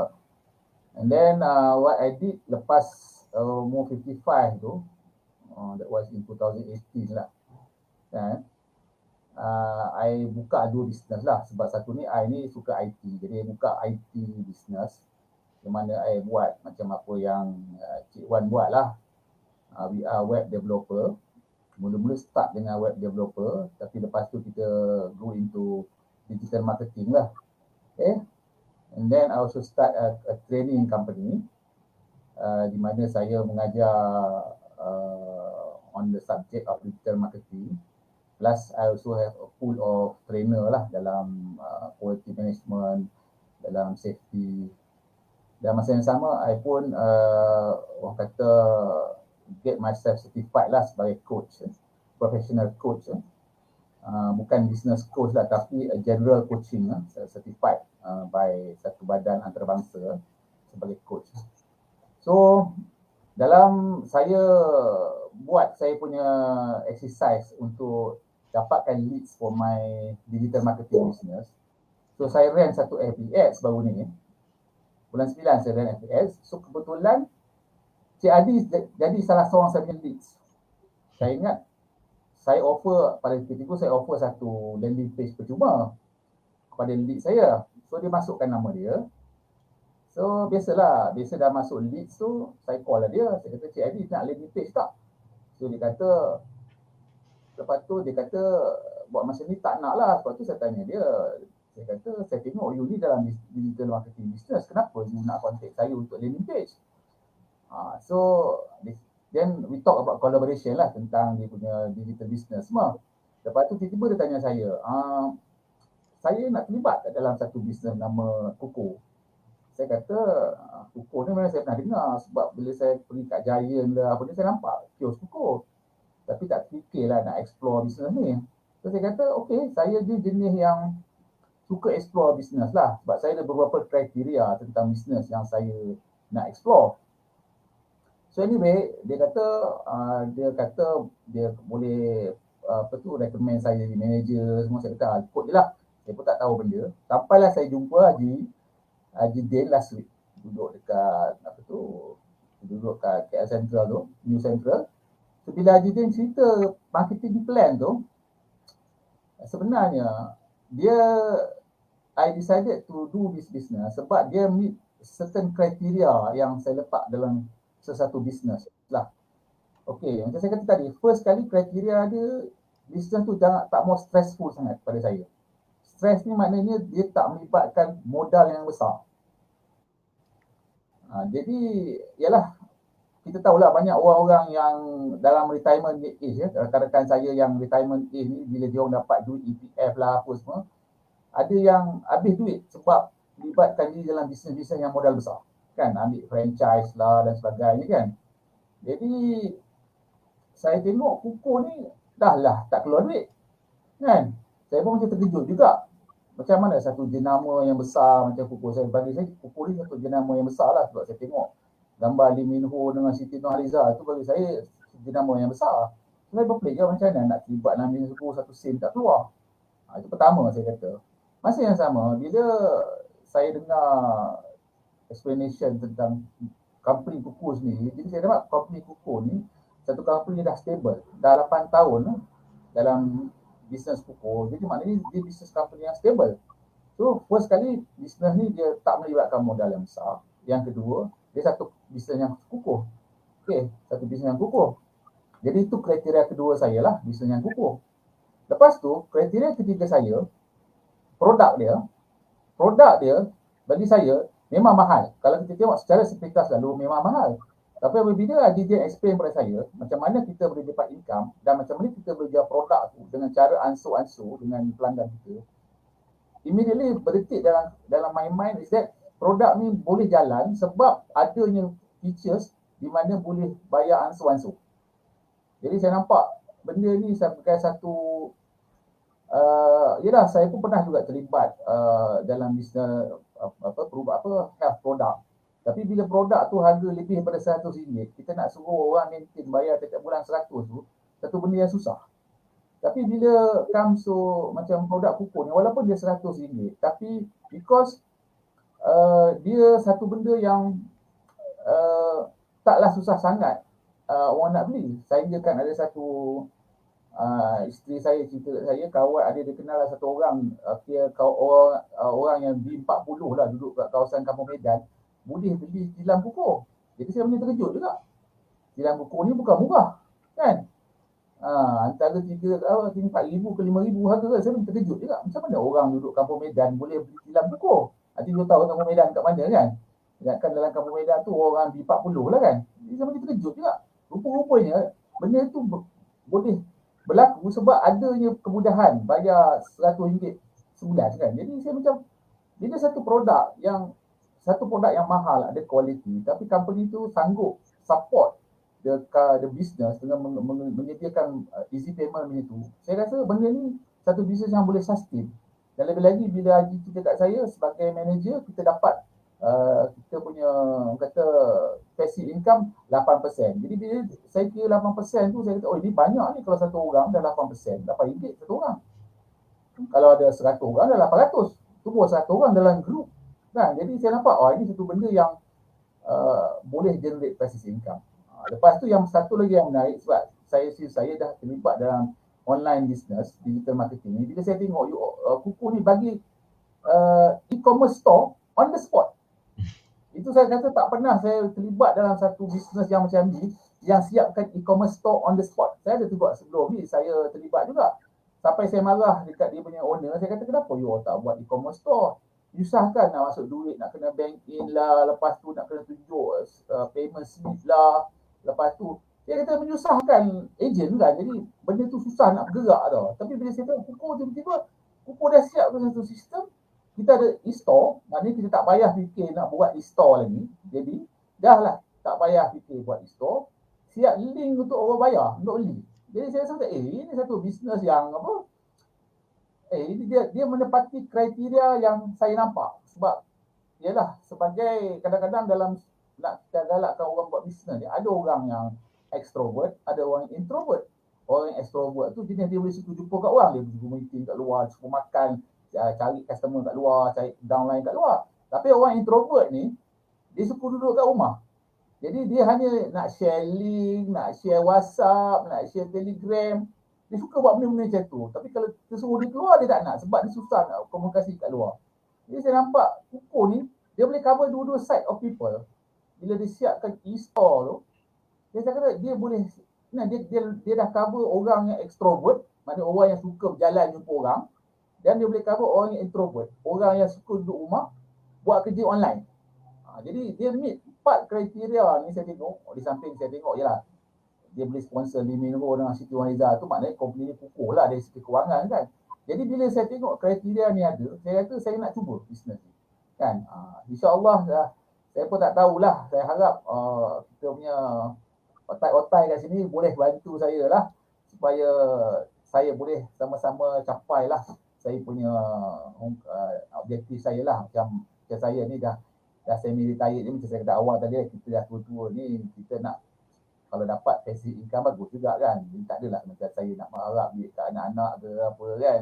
Speaker 2: and then what I did lepas umur 55 tu, that was in 2018 lah kan. I buka dua business lah sebab satu ni I ni suka IT, jadi I buka IT business di mana I buat macam apa yang Cik Wan buat lah. We are web developer. Mula-mula start dengan web developer, tapi lepas tu kita go into digital marketing lah. Okay. And then I also start a training company di mana saya mengajar on the subject of digital marketing. Plus I also have a pool of trainer lah dalam quality management, dalam safety. Dan masa yang sama I pun orang kata get myself certified lah sebagai coach, professional coach. Bukan business coach lah tapi general coaching certified by satu badan antarabangsa sebagai coach. So dalam saya buat saya punya exercise untuk dapatkan leads for my digital marketing business. So saya run satu FBS baru ni. Bulan 9 saya run FBS. So kebetulan Cik Adi jadi salah seorang saya punya leads. Saya ingat saya offer pada ketika itu saya offer satu landing page percuma kepada lead saya. So dia masukkan nama dia. So biasa dah masuk leads tu saya call lah dia. Saya kata Cik Adi nak landing page tak? So dia kata, lepas tu dia kata buat masa ni tak nak lah. Lepas tu saya tanya dia, saya kata saya tengok you ni dalam digital marketing business, kenapa you nak contact saya untuk landing page? So then we talk about collaboration lah tentang dia punya digital business semua. Lepas tu tiba-tiba dia tanya saya nak terlibat dalam satu business nama Coco. Saya kata Coco ni memang saya pernah dengar sebab bila saya pergi kat Giant lah apa ni saya nampak kios Coco. Tapi tak fikirlah nak explore bisnes ni. So saya kata okey, saya ni jenis yang suka explore bisnes lah. Sebab saya ada beberapa kriteria tentang bisnes yang saya nak explore. So anyway, dia kata dia boleh recommend saya jadi manager semua. Saya kata ikut je lah. Saya pun tak tahu benda. Sampailah saya jumpa Haji Din last week. Duduk dekat duduk kat KL Central tu, New Central. So, bila Haji Din cerita marketing plan tu, sebenarnya I decided to do this business sebab dia meet certain kriteria yang saya letak dalam sesuatu bisnes lah. Okey, macam saya kata tadi, first kali kriteria dia bisnes tu tak mau stressful sangat pada saya. Stres ni maknanya dia tak melibatkan modal yang besar. Jadi ialah kita tahulah banyak orang-orang yang dalam retirement age rakan-rakan saya yang retirement age ni bila dia orang dapat duit EPF lah apa semua, ada yang habis duit sebab libatkan diri dalam bisnes-bisnes yang modal besar. Kan ambil franchise lah dan sebagainya kan. Jadi saya tengok Kukuh ni dah lah tak keluar duit. Kan? Saya pun macam terkejut juga. Macam mana satu jenama yang besar macam Kukuh, bagi saya Kukuh ni satu jenama yang besar lah sebab saya tengok gambar Lee Min Ho dengan Siti Nurhaliza tu bagi saya jenama yang besar. Saya berpelik je macam mana nak terlibat dalam bisnes Kukuh satu sen tak keluar. Itu pertama saya kata. Masa yang sama bila saya dengar explanation tentang company Kukuh sendiri, jadi saya dapat company Kukuh ni satu company dah stable, dah 8 tahun dalam bisnes Kukuh. Jadi maknanya dia bisnes company yang stable. So first kali bisnes ni dia tak melibatkan modal yang besar. Yang kedua, dia satu bisnes yang kukuh. Okey, satu bisnes yang kukuh. Jadi itu kriteria kedua saya lah, bisnes yang kukuh. Lepas tu, kriteria ketiga saya, produk dia bagi saya memang mahal. Kalau kita tengok secara sepintas lalu memang mahal. Tapi apabila dia explain kepada saya macam mana kita boleh dapat income dan macam mana kita boleh jual produk tu dengan cara ansur-ansur dengan pelanggan kita, immediately berdetik dalam my mind is that produk ni boleh jalan sebab adanya features di mana boleh bayar ansur-ansur. Jadi saya nampak benda ni sebagai satu yalah, saya pun pernah juga terlibat dalam bisnes health product. Tapi bila produk tu harga lebih daripada RM100, kita nak suruh orang maintain bayar setiap bulan 100 tu, satu benda yang susah. Tapi bila comes to macam produk Kukuh ni, walaupun dia RM100, tapi because dia satu benda yang taklah susah sangat orang nak beli. Saya kan ada satu isteri saya cerita kat saya, kawan ada dia kenal lah satu orang, orang yang B40 lah duduk kat kawasan Kampung Medan, boleh beli tilam Kukuh. Jadi saya punya terkejut juga. Tilam Kukuh ni bukan murah, kan? Antara 4,000 ke 5,000 harga kan. Saya pun terkejut juga. Macam mana orang duduk Kampung Medan boleh beli tilam Kukuh? Nanti dia tahu Kampung Medan kat mana kan? Kan dalam Kampung Medan tu orang B40 lah kan. Jadi saya pun terkejut juga. Rupa-rupanya benda tu boleh berlaku sebab adanya kemudahan bayar RM100 sebulan kan. Jadi saya macam bila satu produk yang mahal, ada kualiti, tapi company tu sanggup support the business dengan menyediakan easy payment macam tu. Saya rasa benda ni satu bisnes yang boleh sustain. Dan lebih lagi bila Haji cerita kat saya sebagai manager, kita dapat kita punya kata passive income 8%. Jadi bila saya kira 8% tu, saya kata, oh ini banyak ni kalau satu orang dah 8%, RM8 satu orang. Kalau ada 100 orang dah 800. Itu pun satu orang dalam group. Kan? Jadi saya nampak, ini satu benda yang boleh generate passive income. Lepas tu yang satu lagi yang menarik sebab saya dah terlibat dalam online business, digital marketing ni. Bila saya tengok Kukuh ni bagi e-commerce store on the spot. Itu saya kata tak pernah saya terlibat dalam satu bisnes yang macam ni, yang siapkan e-commerce store on the spot. Saya ada terlibat sebelum ni, saya terlibat juga. Sampai saya marah dekat dia punya owner, saya kata kenapa you tak buat e-commerce store? Susah kan nak masuk duit, nak kena bank in lah, lepas tu nak kena tunjuk payment slip lah. Lepas tu, saya kata menyusahkan agent kan, jadi benda tu susah nak bergerak tau. Tapi bila saya tahu Kukuh tiba-tiba, Kukuh dah siapkan satu sistem, kita ada e-store, maknanya kita tak payah fikir nak buat e-store lagi. Jadi, dah lah, tak payah fikir buat e-store, siap link untuk orang bayar, untuk beli. Jadi saya rasa, ini satu bisnes yang apa, ini dia menepati kriteria yang saya nampak. Sebab, ialah sebagai kadang-kadang dalam nak kita galakkan orang buat bisnes ni, ada orang yang extrovert, ada orang yang introvert. Orang yang extrovert tu jenis dia boleh suka jumpa kat orang, dia pergi meeting kat luar, suka makan, cari customer kat luar, cari downline kat luar. Tapi orang introvert ni, dia suka duduk kat rumah. Jadi dia hanya nak share link, nak share WhatsApp, nak share Telegram. Dia suka buat benda-benda macam tu. Tapi kalau kita suruh dia keluar, dia tak nak sebab dia susah nak komunikasi kat luar. Jadi saya nampak Kukuh ni dia boleh cover dua-dua side of people. Bila dia siapkan e-store tu, dia kata dia boleh, dia dah cover orang yang extrovert, maknanya orang yang suka berjalan jumpa orang, dan dia boleh cover orang yang introvert, orang yang suka duduk rumah buat kerja online. Jadi dia meet 4 kriteria ni saya tengok. Di samping saya tengok jelah dia boleh sponsor Lee Min Ho dengan Siti Nurhaliza tu, maknanya company ni kukuh lah dari segi kewangan kan. Jadi bila saya tengok kriteria ni ada, saya kata saya nak cuba bisnes ni kan. InsyaAllah saya pun tak tahulah. Saya harap kita punya otai-otai kat sini boleh bantu saya lah supaya saya boleh sama-sama capai lah saya punya objektif saya lah. Macam saya ni dah semi retired ni, macam saya kata awal tadi, kita dah tua-tua ni, kita nak kalau dapat passive income bagus juga kan. Jadi tak adalah macam saya nak mengharap duit kat anak-anak ke apa kan.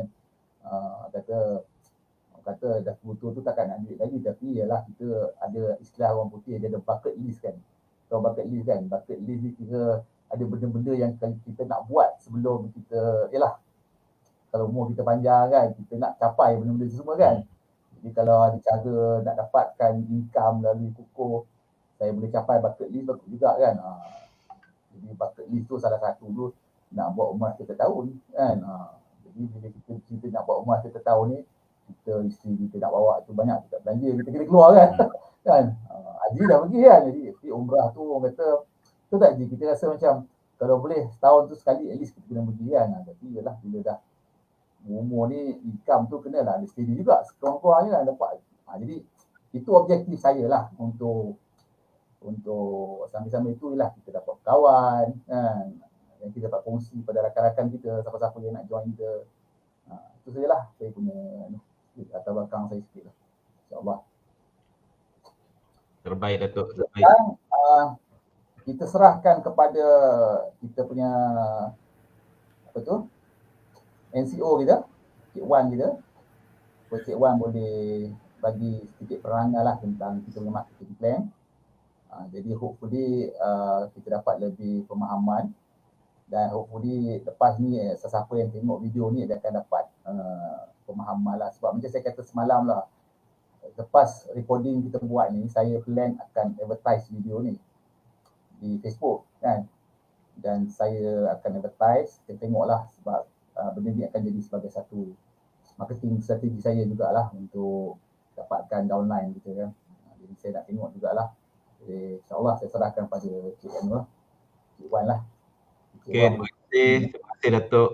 Speaker 2: Kata dah tua-tua tu takkan nak duit lagi, tapi ialah kita ada istilah orang putih, dia ada bucket list kan. Tahu bucket list kan? Bucket list ni kira ada benda-benda yang kita nak buat sebelum kita, ialah kalau umur kita panjang kan, kita nak capai benda-benda tu semua kan. Jadi kalau ada cara nak dapatkan income melalui kukuh, saya boleh capai bucket list bagus juga kan. Jadi bucket list tu salah satu tu nak buat rumah kita tahun kan. Jadi bila kita nak buat rumah kita tahun ni, kita isteri kita nak bawa tu banyak kita belanja, kita kena keluar kan. Kan? Haji dah pergi kan. Jadi umrah tu orang kata tu tak je, kita rasa macam kalau boleh setahun tu sekali at least kita kena pergi kan. Tapi yalah bila dah umur ni income tu kenalah ada steady juga, sekurang-kurangnya lah dapat. Jadi itu objektif saya lah untuk sambil-sambil tu ialah kita dapat kawan kan, yang kita dapat kongsi pada rakan-rakan kita, siapa-siapa yang nak join kita. Itu sajalah saya punya latar belakang saya sikit lah. InsyaAllah.
Speaker 1: Terbaik Datuk. Terbaik.
Speaker 2: Dan kita serahkan kepada kita punya apa tu, NCO kita, Cik Wan kita. Cik Wan boleh bagi sedikit penerangan lah tentang kita punya marketing plan. Jadi hopefully kita dapat lebih pemahaman, dan hopefully lepas ni sesiapa yang tengok video ni dia akan dapat pemahaman lah. Sebab macam saya kata semalam lah, lepas recording kita buat ni, saya plan akan advertise video ni di Facebook kan, dan saya akan advertise. Kita tengoklah sebab benda ni akan jadi sebagai satu marketing strategi saya jugalah untuk dapatkan downline gitu kan. Jadi saya nak tengok jugalah. Jadi insyaAllah saya serahkan pada Cik Anwar, Cik Wan lah.
Speaker 1: Okay, terima kasih Datuk.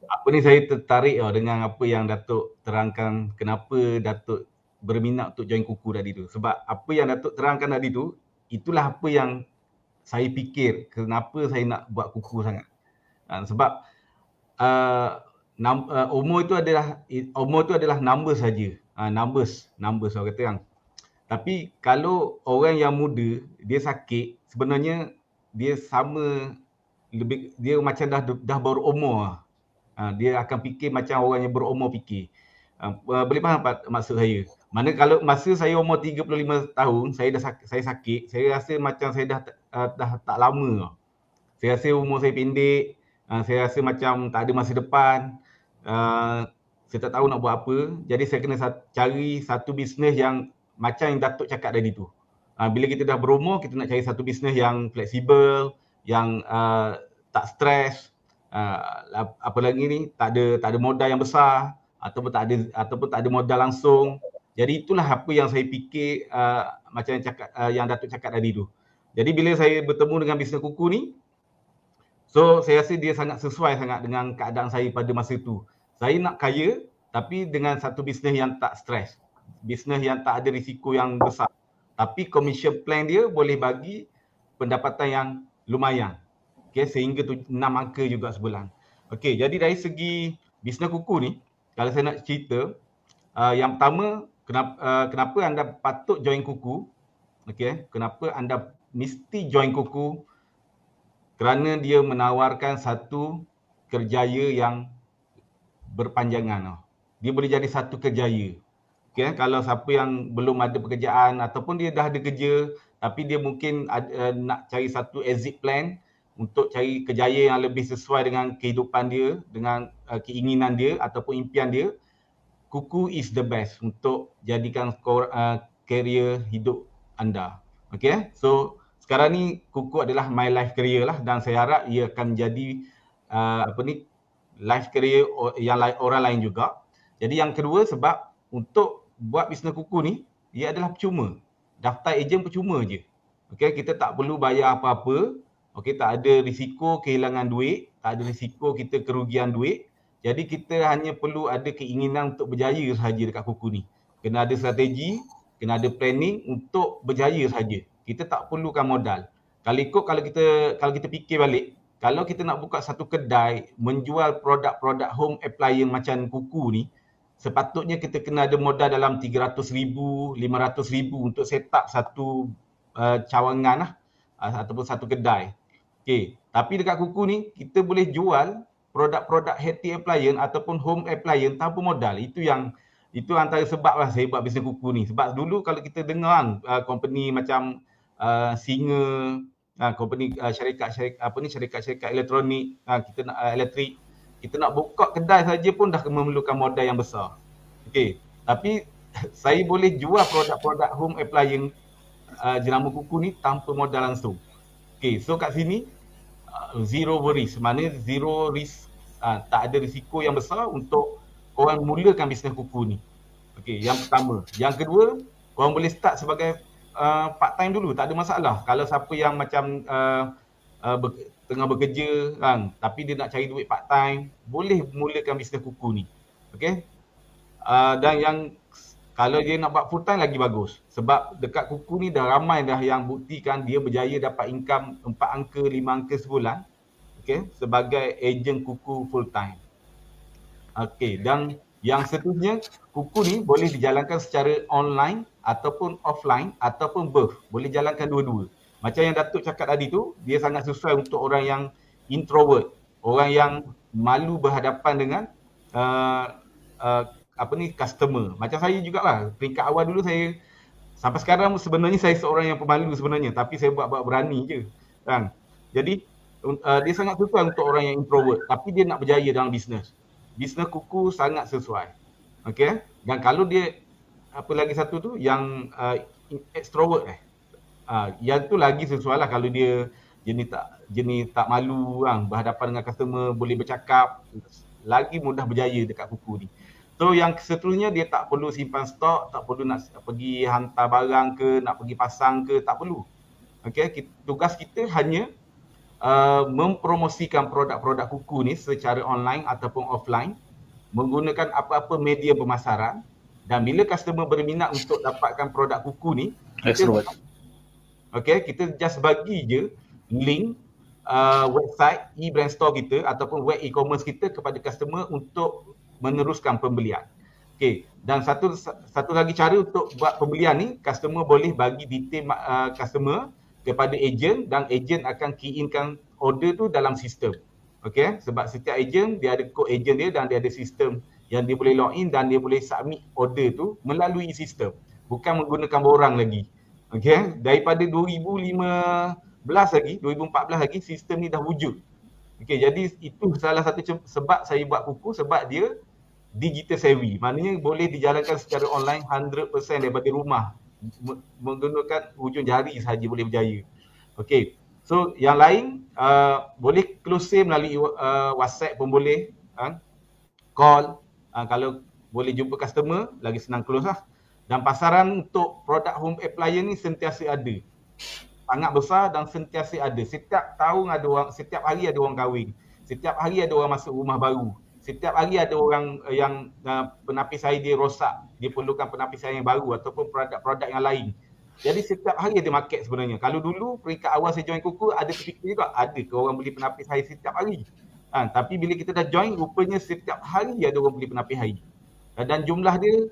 Speaker 1: Apa ni saya tertarik dengan apa yang Datuk terangkan, kenapa Datuk berminat untuk join kuku tadi tu. Sebab apa yang Datuk terangkan tadi tu, itulah apa yang saya fikir kenapa saya nak buat kuku sangat. Sebab umur itu adalah number saja. Numbers orang kata kan. Tapi kalau orang yang muda dia sakit, sebenarnya dia sama lebih, dia macam dah berumur. Dia akan fikir macam orang yang berumur fikir. Boleh faham maksud saya? Mana kalau masa saya umur 35 tahun, saya sakit, saya rasa macam saya dah tak lama. Saya rasa umur saya pendek, saya rasa macam tak ada masa depan. Saya tak tahu nak buat apa. Jadi saya kena cari satu bisnes yang macam yang Datuk cakap tadi tu. Bila kita dah berumur, kita nak cari satu bisnes yang fleksibel, yang tak stres, apa lagi ni, tak ada modal yang besar, ataupun tak ada modal langsung. Jadi itulah apa yang saya fikir macam yang Datuk cakap tadi tu. Jadi bila saya bertemu dengan bisnes kuku ni, so saya rasa dia sangat sesuai sangat dengan keadaan saya pada masa tu. Saya nak kaya tapi dengan satu bisnes yang tak stres. Bisnes yang tak ada risiko yang besar. Tapi commission plan dia boleh bagi pendapatan yang lumayan. Okay, sehingga 6 angka juga sebulan. Okay, jadi dari segi bisnes kuku ni, kalau saya nak cerita, yang pertama, kenapa anda patut join kuku? Okay, kenapa anda mesti join kuku? Kerana dia menawarkan satu kerjaya yang berpanjangan. Dia boleh jadi satu kerjaya. Okay, kalau siapa yang belum ada pekerjaan ataupun dia dah ada kerja tapi dia mungkin nak cari satu exit plan untuk cari kerjaya yang lebih sesuai dengan kehidupan dia, dengan keinginan dia ataupun impian dia, kuku is the best untuk jadikan career hidup anda. Okay, so sekarang ni kuku adalah my life career lah, dan saya harap ia akan menjadi life career yang orang lain juga. Jadi yang kedua, sebab untuk buat bisnes kuku ni, ia adalah percuma. Daftar ejen percuma je. Okay, kita tak perlu bayar apa-apa. Okay, tak ada risiko kehilangan duit, tak ada risiko kita kerugian duit. Jadi kita hanya perlu ada keinginan untuk berjaya sahaja dekat kuku ni. Kena ada strategi, kena ada planning untuk berjaya sahaja. Kita tak perlukan modal. Kalau kita fikir balik, kalau kita nak buka satu kedai menjual produk-produk home appliance macam kuku ni, sepatutnya kita kena ada modal dalam 300,000, 500,000 untuk set up satu cawangan lah, ataupun satu kedai. Okay. Tapi dekat kuku ni, kita boleh jual produk-produk healthy appliance ataupun home appliance tanpa modal. Itu antara sebab lah saya buat bisnes kuku ni. Sebab dulu kalau kita dengar company macam Singer, company syarikat-syarikat elektronik, kita nak elektrik, kita nak buka kedai saja pun dah memerlukan modal yang besar. Okey, tapi saya boleh jual produk-produk home appliance jenama kuku ni tanpa modal langsung. Okey, so kat sini zero worries, maknanya zero risk, tak ada risiko yang besar untuk korang mulakan bisnes kuku ni. Okey, yang pertama. Yang kedua, korang boleh start sebagai part time dulu, tak ada masalah. Kalau siapa yang macam tengah bekerja kan, tapi dia nak cari duit part time, boleh mulakan bisnes kuku ni. Okey. Dan yang kalau dia nak buat full time lagi bagus. Sebab dekat kuku ni dah ramai dah yang buktikan dia berjaya dapat income 4 angka, 5 angka sebulan. Okey, sebagai ejen kuku full time. Okey, dan yang seterusnya, kuku ni boleh dijalankan secara online ataupun offline ataupun both. Boleh jalankan dua-dua. Macam yang Datuk cakap tadi tu, dia sangat sesuai untuk orang yang introvert, orang yang malu berhadapan dengan customer. Macam saya jugalah. Peringkat awal dulu saya, sampai sekarang sebenarnya saya seorang yang pemalu sebenarnya, tapi saya buat berani je. Kan? Jadi dia sangat sesuai untuk orang yang introvert, tapi dia nak berjaya dalam bisnes. Bisnes kuku sangat sesuai. Okey? Dan kalau dia apa lagi satu tu yang extrovert yang tu lagi sesuai lah, kalau dia jenis tak malu kan, berhadapan dengan customer, boleh bercakap, lagi mudah berjaya dekat kuku ni. So yang seterusnya, dia tak perlu simpan stok, tak perlu nak pergi hantar barang ke, nak pergi pasang ke, tak perlu. Okey, tugas kita hanya mempromosikan produk-produk kuku ni secara online ataupun offline, menggunakan apa-apa media pemasaran, dan bila customer berminat untuk dapatkan produk kuku ni, kita just bagi je link website e-brand store kita ataupun web e-commerce kita kepada customer untuk meneruskan pembelian. Okey, dan satu lagi cara untuk buat pembelian ni, customer boleh bagi detail customer kepada ejen, dan ejen akan key inkan order tu dalam sistem. Okey, sebab setiap ejen dia ada kod ejen dia dan dia ada sistem yang dia boleh login dan dia boleh submit order tu melalui sistem, bukan menggunakan borang lagi. Okey, daripada 2014 lagi sistem ni dah wujud. Okey, jadi itu salah satu sebab saya buat kuku, sebab dia digital savvy. Maknanya boleh dijalankan secara online 100% daripada rumah. Menggunakan hujung jari sahaja boleh berjaya. Okey. So yang lain boleh close sale melalui WhatsApp pun boleh, call, kalau boleh jumpa customer lagi senang close lah. Dan pasaran untuk produk home appliance ni sentiasa ada. Sangat besar dan sentiasa ada. Setiap tahun ada orang, setiap hari ada orang kahwin. Setiap hari ada orang masuk rumah baru. Setiap hari ada orang yang penapis air dia rosak, dia perlukan penapis air yang baru ataupun produk-produk yang lain. Jadi setiap hari ada market sebenarnya. Kalau dulu peringkat awal saya join kuku, ada terfikir juga, ada ke orang beli penapis air setiap hari? Tapi bila kita dah join, rupanya setiap hari ada orang beli penapis air. Dan jumlah dia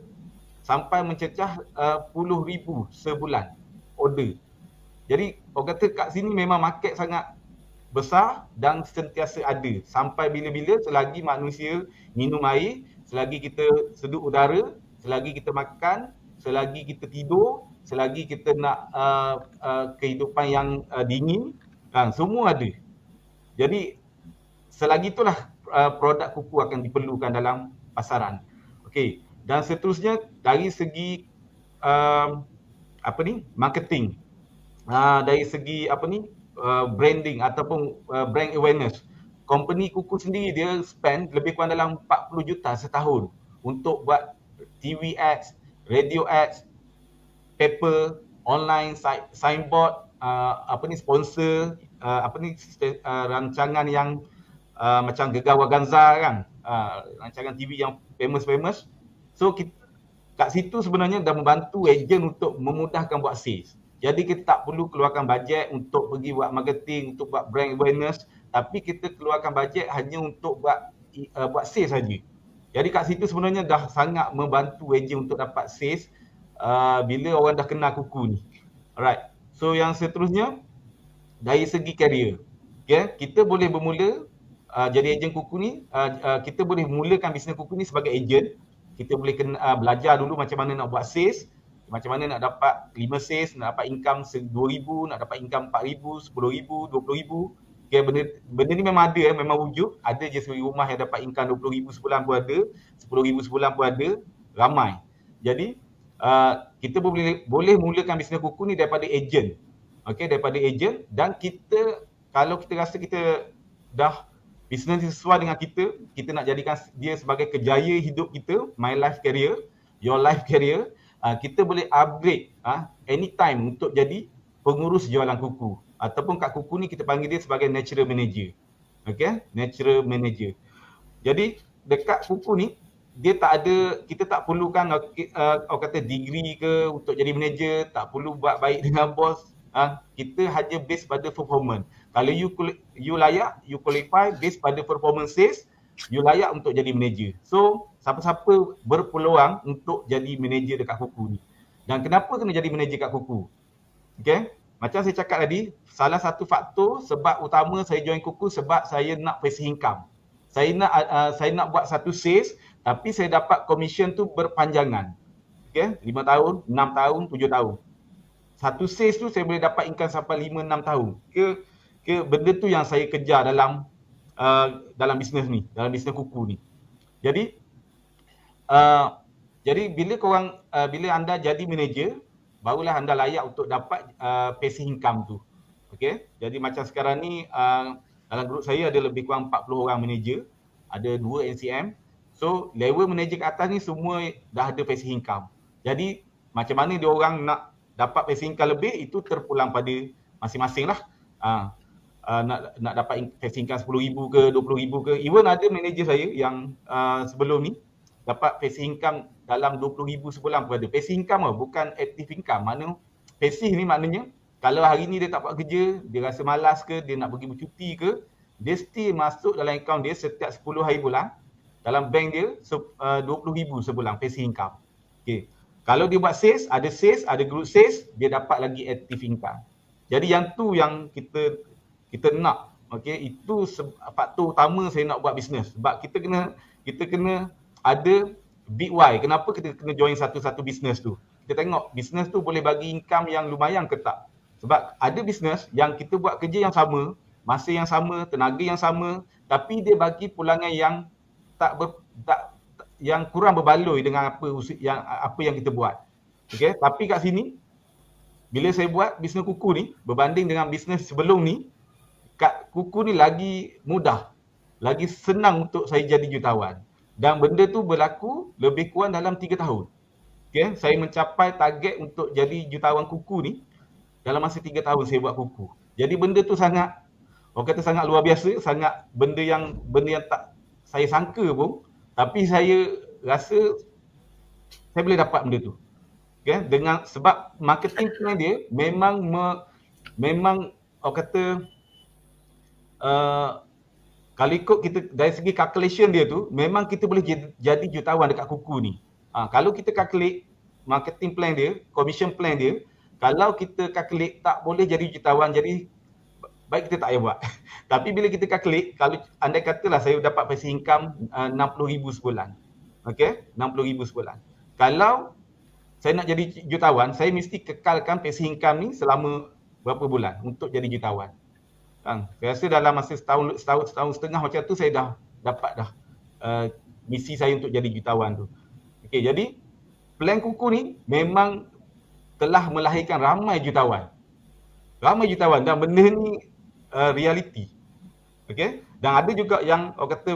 Speaker 1: sampai mencecah puluh ribu sebulan order. Jadi orang kata kat sini memang market sangat besar dan sentiasa ada sampai bila-bila, selagi manusia minum air, selagi kita seduh udara, selagi kita makan, selagi kita tidur, selagi kita nak kehidupan yang dingin, semua ada. Jadi selagi itulah produk kuku akan diperlukan dalam pasaran. Okey, Dan seterusnya dari segi marketing, dari segi branding ataupun brand awareness. Company Kuku sendiri dia spend lebih kurang dalam 40 juta setahun untuk buat TV ads, radio ads, paper, online, signboard, sponsor, rancangan yang macam Gegar Waganza kan, rancangan TV yang famous. So kat situ sebenarnya dah membantu ejen untuk memudahkan buat sales. Jadi kita tak perlu keluarkan bajet untuk pergi buat marketing, untuk buat brand awareness, tapi kita keluarkan bajet hanya untuk buat sales saja. Jadi kat situ sebenarnya dah sangat membantu ejen untuk dapat sales bila orang dah kenal Kuku ni. Alright. So yang seterusnya dari segi career. Okay, kita boleh bermula jadi ejen Kuku ni, kita boleh mulakan bisnes Kuku ni sebagai ejen. Kita boleh belajar dulu macam mana nak buat sales, macam mana nak dapat 5 sales, nak dapat income 2,000, nak dapat income 4,000, 10,000, 20,000. Okay, benda ni memang ada, memang wujud. Ada je suri rumah yang dapat income 20,000 sebulan pun ada, 10,000 sebulan pun ada, ramai. Jadi kita boleh mulakan bisnes Kuku ni daripada ejen. Okay, daripada ejen, dan kita kalau kita rasa kita dah bisnes sesuai dengan kita nak jadikan dia sebagai kejayaan hidup kita, my life career, your life career, kita boleh upgrade anytime untuk jadi pengurus jualan kuku. Ataupun kat kuku ni kita panggil dia sebagai natural manager. Okay, natural manager. Jadi dekat kuku ni, dia tak ada, kita tak perlukan orang kata degree ke untuk jadi manager, tak perlu buat baik dengan bos. Kita hanya base pada performance. Kalau you layak, you qualify based pada performance sales, you layak untuk jadi manager. So, siapa-siapa berpeluang untuk jadi manager dekat kuku ni. Dan kenapa kena jadi manager kat kuku? Okay, macam saya cakap tadi, salah satu faktor sebab utama saya join kuku sebab saya nak passive income. Saya nak buat satu sales, tapi saya dapat commission tu berpanjangan. Okay, 5 tahun, 6 tahun, 7 tahun. Satu sales tu saya boleh dapat income sampai 5-6 tahun. Benda tu yang saya kejar dalam bisnes ni, dalam bisnes kuku ni. Jadi bila anda jadi manager, barulah anda layak untuk dapat passive income tu. Okey. Jadi macam sekarang ni dalam grup saya ada lebih kurang 40 orang manager, ada 2 NCM. So level manager ke atas ni semua dah ada passive income. Jadi macam mana dia orang nak dapat passive income lebih, itu terpulang pada masing-masing lah. Nak dapat passive income 10,000 ke 20,000 ke. Even ada manager saya yang sebelum ni dapat passive income dalam 20,000 sebulan pun ada. Passive income bukan active income. Mana passive ni maknanya kalau hari ni dia tak buat kerja, dia rasa malas ke, dia nak pergi bercuti ke, dia still masuk dalam akaun dia setiap 10 hari bulan, dalam bank dia 20,000 sebulan passive income. Okay. Kalau dia buat sales, ada group sales, dia dapat lagi active income. Jadi yang tu yang kita nak. Okay, itu faktor utama saya nak buat bisnes. Sebab kita kena ada big why. Kenapa kita kena join satu-satu bisnes tu? Kita tengok bisnes tu boleh bagi income yang lumayan ke tak? Sebab ada bisnes yang kita buat kerja yang sama, masa yang sama, tenaga yang sama, tapi dia bagi pulangan yang yang kurang berbaloi dengan apa yang kita buat. Okay? Tapi kat sini, bila saya buat bisnes kuku ni, berbanding dengan bisnes sebelum ni, kat kuku ni lagi mudah, lagi senang untuk saya jadi jutawan. Dan benda tu berlaku lebih kurang dalam 3 tahun. Okay? Saya mencapai target untuk jadi jutawan kuku ni dalam masa 3 tahun saya buat kuku. Jadi benda tu sangat, orang kata sangat luar biasa, sangat benda yang tak saya sangka pun. Tapi saya rasa saya boleh dapat benda tu. Okay? Dengan sebab marketing plan dia memang orang kata kalau ikut kita dari segi calculation dia tu, memang kita boleh jadi jutawan dekat kuku ni. Kalau kita calculate marketing plan dia, commission plan dia, kalau kita calculate tak boleh jadi jutawan, jadi baik kita tak payah buat. Tapi bila kita calculate, kalau andai katalah saya dapat passive income 60,000 sebulan. Okey, 60,000 sebulan. Kalau saya nak jadi jutawan, saya mesti kekalkan passive income ni selama berapa bulan untuk jadi jutawan. Saya rasa dalam masa setahun setengah macam tu saya dah dapat misi saya untuk jadi jutawan tu. Okey, jadi plan kuku ni memang telah melahirkan ramai jutawan. Ramai jutawan dan benda ni realiti. Okey. Dan ada juga yang orang kata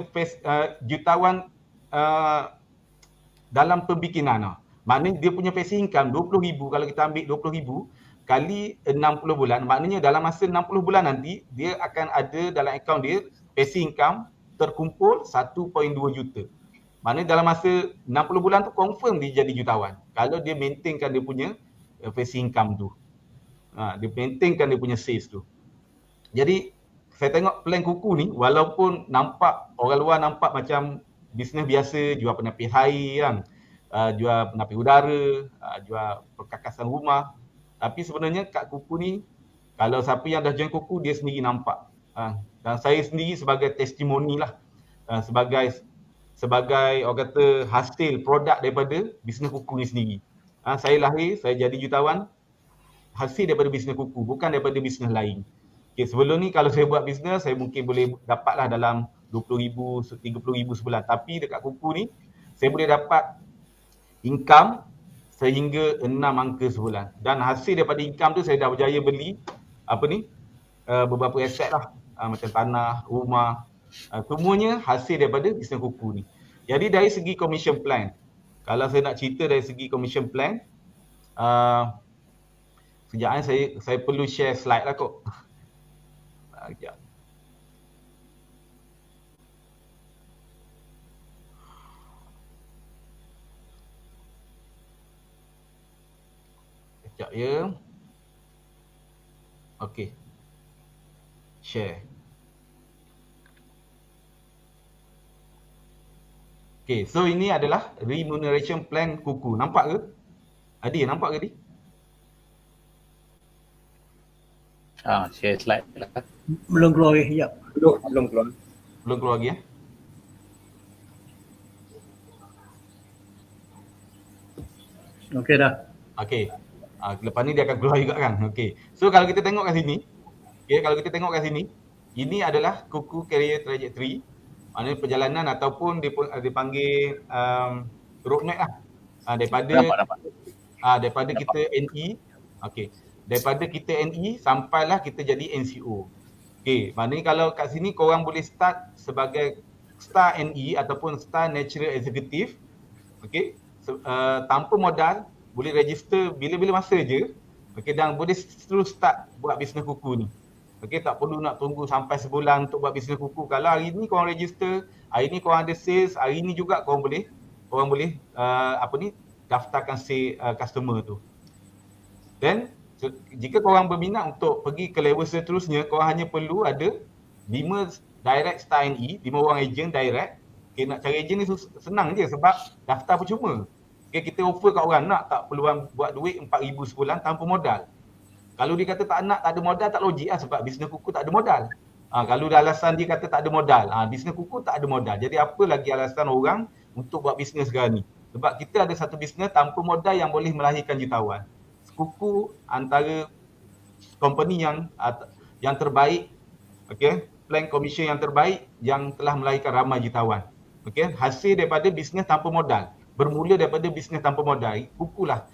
Speaker 1: jutawan dalam pembikinan. Maknanya dia punya passive income 20,000, kalau kita ambil 20,000 kali 60 bulan, maknanya dalam masa 60 bulan nanti dia akan ada dalam akaun dia passive income terkumpul 1.2 juta. Maknanya dalam masa 60 bulan tu confirm dia jadi jutawan kalau dia maintainkan dia punya passive income tu. Dia maintainkan dia punya sales tu. Jadi saya tengok plan kuku ni walaupun nampak orang luar nampak macam bisnes biasa, jual penapis air kan, jual penapis udara, jual perkakasan rumah. Tapi sebenarnya kat kuku ni, kalau siapa yang dah join kuku dia sendiri nampak. Dan saya sendiri sebagai testimoni lah, sebagai orang kata hasil produk daripada bisnes kuku ni sendiri. Saya lahir, saya jadi jutawan hasil daripada bisnes kuku, bukan daripada bisnes lain. Okay, sebelum ni kalau saya buat bisnes, saya mungkin boleh dapatlah dalam 20,000, 30,000 sebulan. Tapi dekat kuku ni, saya boleh dapat income sehingga 6 angka sebulan. Dan hasil daripada income tu saya dah berjaya beli beberapa aset lah. Macam tanah, rumah. Semuanya hasil daripada bisnes kuku ni. Jadi dari segi commission plan, kalau saya nak cerita dari segi commission plan, sekejap saya perlu share slide lah kot. Sekejap. Sekejap ya. Okey. Share. Okey, so ini adalah remuneration plan kuku. Nampak ke? Adi, nampak ke Adi?
Speaker 5: Share slide lah.
Speaker 4: Belum keluar lagi, sekejap.
Speaker 3: Belum keluar.
Speaker 1: Belum keluar lagi ya?
Speaker 4: Okey dah.
Speaker 1: Okey. Lepas ni dia akan keluar juga kan? Okey. So kalau kita tengok kat sini, ini adalah kuku career trajectory. Maknanya perjalanan ataupun dipanggil roadmap lah. Daripada kita NE. Okey. Daripada kita NE sampailah kita jadi NCO. Okey, maknanya kalau kat sini korang boleh start sebagai star NE ataupun star natural executive. Okey, tanpa modal, boleh register bila-bila masa je. Okey, dan boleh terus start buat bisnes kuku ni. Okey, tak perlu nak tunggu sampai sebulan untuk buat bisnes kuku. Kalau hari ni korang register, hari ni korang ada sales, hari ni juga korang boleh daftarkan customer tu. Then jika korang berminat untuk pergi ke level seterusnya, korang hanya perlu ada 5 direct star NE, 5 orang agent direct. Okay, nak cari agent ni senang je sebab daftar percuma. Okay, kita offer kat orang nak tak perlu buat duit 4,000 sebulan tanpa modal. Kalau dia kata tak nak, tak ada modal, tak logik lah sebab bisnes kuku tak ada modal. Kalau dah alasan dia kata tak ada modal, bisnes kuku tak ada modal. Jadi apa lagi alasan orang untuk buat bisnes sekarang ni? Sebab kita ada satu bisnes tanpa modal yang boleh melahirkan jutawan. Kuku antara company yang terbaik, okey, plan commission yang terbaik yang telah melahirkan ramai jutawan. Okey, hasil daripada bisnes tanpa modal. Bermula daripada bisnes tanpa modal. Kukulah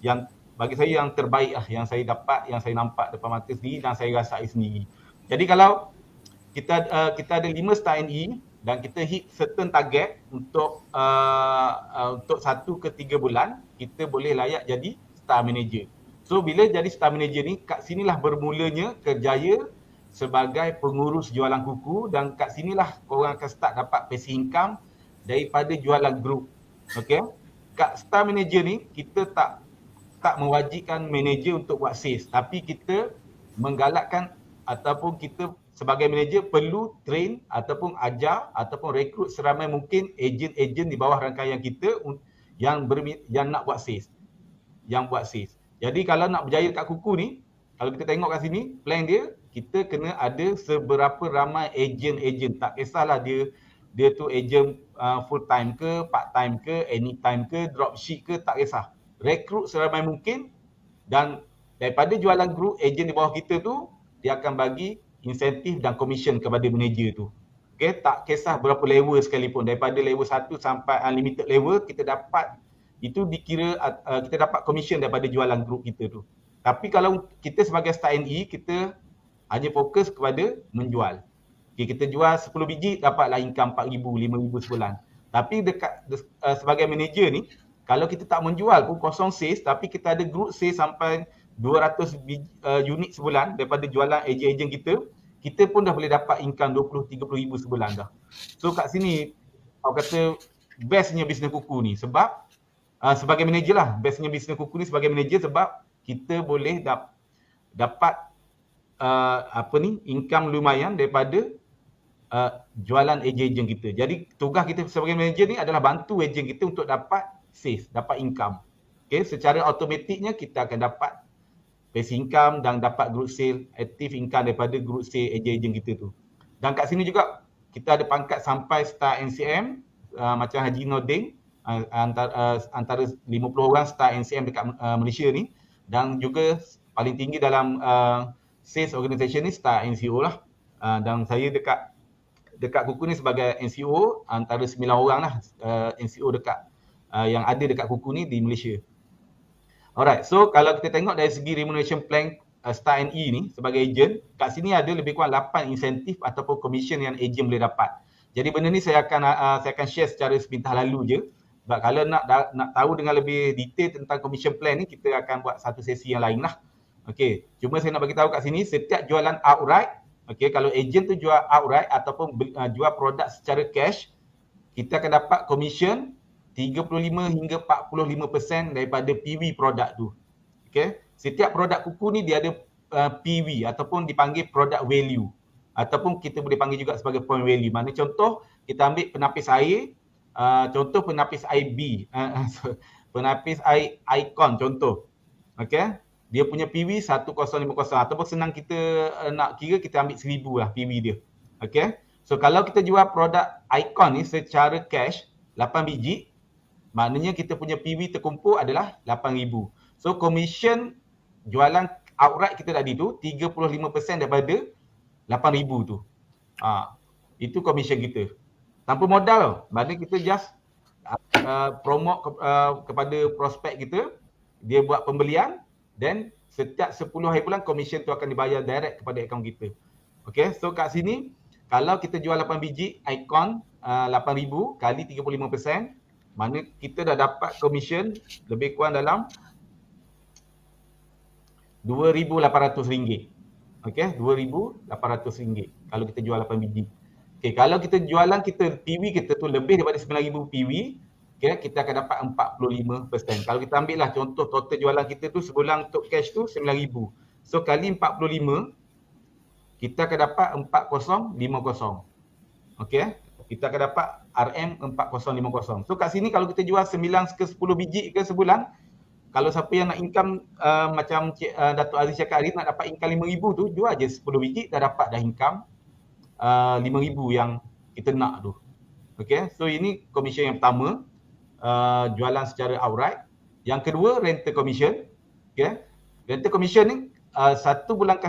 Speaker 1: yang bagi saya yang terbaik lah, yang saya dapat, yang saya nampak depan mata sendiri dan saya rasai sendiri. Jadi kalau kita ada 5 star NE dan kita hit certain target untuk 1 ke 3 bulan, kita boleh layak jadi star manager. So bila jadi star manager ni, kat sinilah bermulanya kerjaya sebagai pengurus jualan kuku dan kat sinilah korang akan start dapat passive income daripada jualan grup. Okey. Kat star manager ni kita tak mewajibkan manager untuk buat sales, tapi kita menggalakkan ataupun kita sebagai manager perlu train ataupun ajar ataupun rekrut seramai mungkin ejen-ejen di bawah rangkaian kita yang nak buat sales. Jadi kalau nak berjaya kat kuku ni, kalau kita tengok kat sini, plan dia, kita kena ada seberapa ramai ejen-ejen. Tak kisahlah dia tu ejen full time ke, part time ke, anytime ke, dropship ke, tak kisah. Rekrut seramai mungkin dan daripada jualan grup ejen di bawah kita tu, dia akan bagi insentif dan komisen kepada manager tu. Okay, tak kisah berapa level sekalipun, daripada level 1 sampai unlimited level, kita dapat itu dikira kita dapat commission daripada jualan grup kita tu. Tapi kalau kita sebagai Star NE, kita hanya fokus kepada menjual. Okay, kita jual 10 biji dapatlah income 4,000, 5,000 sebulan. Tapi sebagai manager ni, kalau kita tak menjual pun kosong sales, tapi kita ada group sales sampai 200 unit sebulan daripada jualan ejen-ejen kita pun dah boleh dapat income 20-30 ribu sebulan dah. So kat sini, aku kata bestnya bisnes kuku ni sebab sebagai manager lah, bestnya bisnes kuku ni sebagai manager sebab kita boleh dapat income lumayan daripada jualan ejen-ejen kita. Jadi tugas kita sebagai manager ni adalah bantu ejen kita untuk dapat sales, dapat income. Okay, secara automatiknya kita akan dapat passive income dan dapat group sale, active income daripada group sale ejen-ejen kita tu. Dan kat sini juga kita ada pangkat sampai Star NCM, macam Haji Nordin, antara 50 orang Star NCM dekat Malaysia ni, dan juga paling tinggi dalam sales organisation ni Star NCO lah. Dan saya dekat kuku ni sebagai NCO antara 9 orang lah NCO yang ada dekat kuku ni di Malaysia. Alright, so kalau kita tengok dari segi remuneration plan Star NE ni sebagai ejen, kat sini ada lebih kurang 8 insentif ataupun commission yang ejen boleh dapat. Jadi benda ni saya akan share secara sepintas lalu je. Sebab kalau nak tahu dengan lebih detail tentang commission plan ni, kita akan buat satu sesi yang lain lah. Okey, cuma saya nak bagi tahu kat sini, setiap jualan outright, okey, kalau ejen tu jual outright ataupun jual produk secara cash, kita akan dapat commission 35 hingga 45% daripada PV produk tu. Okey, setiap produk kuku ni dia ada PV ataupun dipanggil product value ataupun kita boleh panggil juga sebagai point value. Mana contoh kita ambil penapis air, contoh penapis air B, penapis air Icon contoh. Okey, dia punya PV 1050 ataupun senang kita nak kira, kita ambil 1000 lah PV dia. Okey, so kalau kita jual produk Icon ni secara cash 8 biji, maknanya kita punya PV terkumpul adalah 8,000. So commission jualan outright kita tadi tu 35% daripada 8,000 tu. Itu commission kita. Tanpa modal tau. Maknanya kita just promote kepada prospek kita, dia buat pembelian, dan setiap 10 hari bulan commission tu akan dibayar direct kepada akaun kita. Okay, so kat sini kalau kita jual 8 biji Icon 8,000 kali 35%, mana kita dah dapat commission lebih kurang dalam RM2,800. Okey, RM2,800 kalau kita jual 8 biji. Okey, kalau kita jualan PV kita tu lebih daripada 9,000 PV, okay, kita akan dapat 45%. Kalau kita ambil lah contoh total jualan kita tu sebulan untuk cash tu 9,000. So kali 45, kita akan dapat 4050. Okey, kita akan dapat RM4050. So kat sini kalau kita jual 9 ke 10 biji ke sebulan, kalau siapa yang nak income macam Datuk Aziz cakap hari nak dapat income 5,000 tu, jual je 10 biji dah dapat dah income 5,000 yang kita nak tu. Okay, so ini commission yang pertama, jualan secara outright. Yang kedua, rental commission. Okay, rental commission ni satu bulan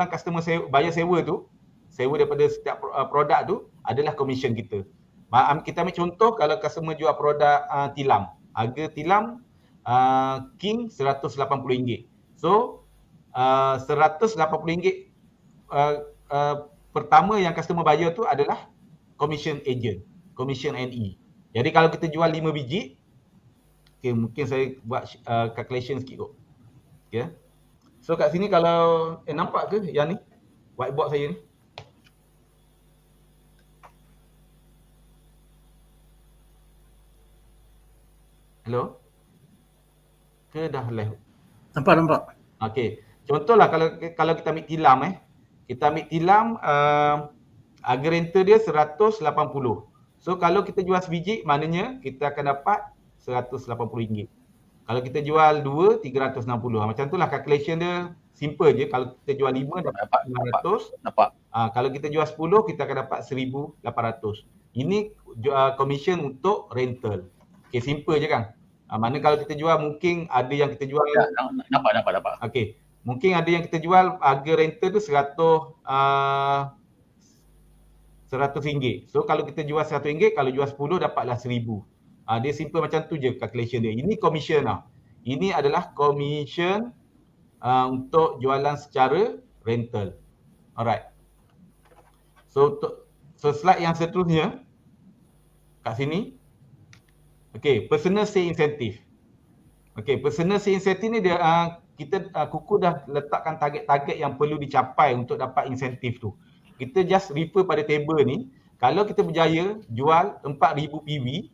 Speaker 1: customer bayar sewa tu, sewa daripada setiap produk tu adalah commission kita. Kita ambil contoh kalau customer jual produk tilam. Harga tilam King RM180. So RM180 pertama yang customer bayar tu adalah commission agent, commission NE. Jadi kalau kita jual 5 biji, okay, mungkin saya buat calculation sikit kot. Okay. So kat sini kalau nampak ke yang ni? Whiteboard saya ni. Hello? Ke dah live?
Speaker 4: Nampak.
Speaker 1: Okey. Contohlah kalau kita ambil tilam kita ambil tilam harga rental dia 180. So kalau kita jual sebiji, maknanya kita akan dapat RM180. Kalau kita jual 2, 360. Macam itulah calculation dia, simple je. Kalau kita jual 5 dapat 900.
Speaker 5: Nampak.
Speaker 1: Kalau kita jual 10 kita akan dapat 1,800. Ini commission untuk rental. Okey, simple je kan. Mana kalau kita jual mungkin ada yang kita jual
Speaker 5: Nampak.
Speaker 1: okey. Mungkin ada yang kita jual harga rental tu RM100. So kalau kita jual RM100, kalau jual 10 dapatlah RM1,000. Dia simple macam tu je calculation dia. Ini commission lah. Ini adalah commission untuk jualan secara rental. Alright. So slide yang seterusnya kat sini. Okay, personal sale incentive. Okay, personal sale incentive ni dia kita Kuku dah letakkan target-target yang perlu dicapai untuk dapat insentif tu. Kita just refer pada table ni. Kalau kita berjaya jual 4,000 PV,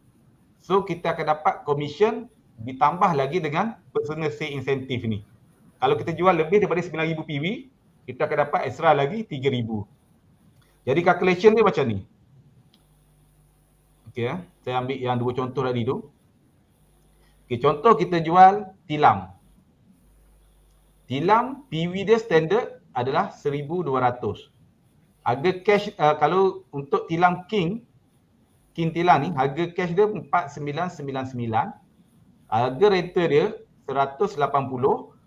Speaker 1: so kita akan dapat commission ditambah lagi dengan personal sale incentive ni. Kalau kita jual lebih daripada 9,000 PV, kita akan dapat extra lagi 3,000. Jadi calculation dia macam ni. Okey, saya ambil yang dua contoh tadi tu. Okey, contoh kita jual tilam. Tilam PV dia standard adalah 1,200. Harga cash kalau untuk tilam King tilam ni, harga cash dia 4,999. Harga rental dia 180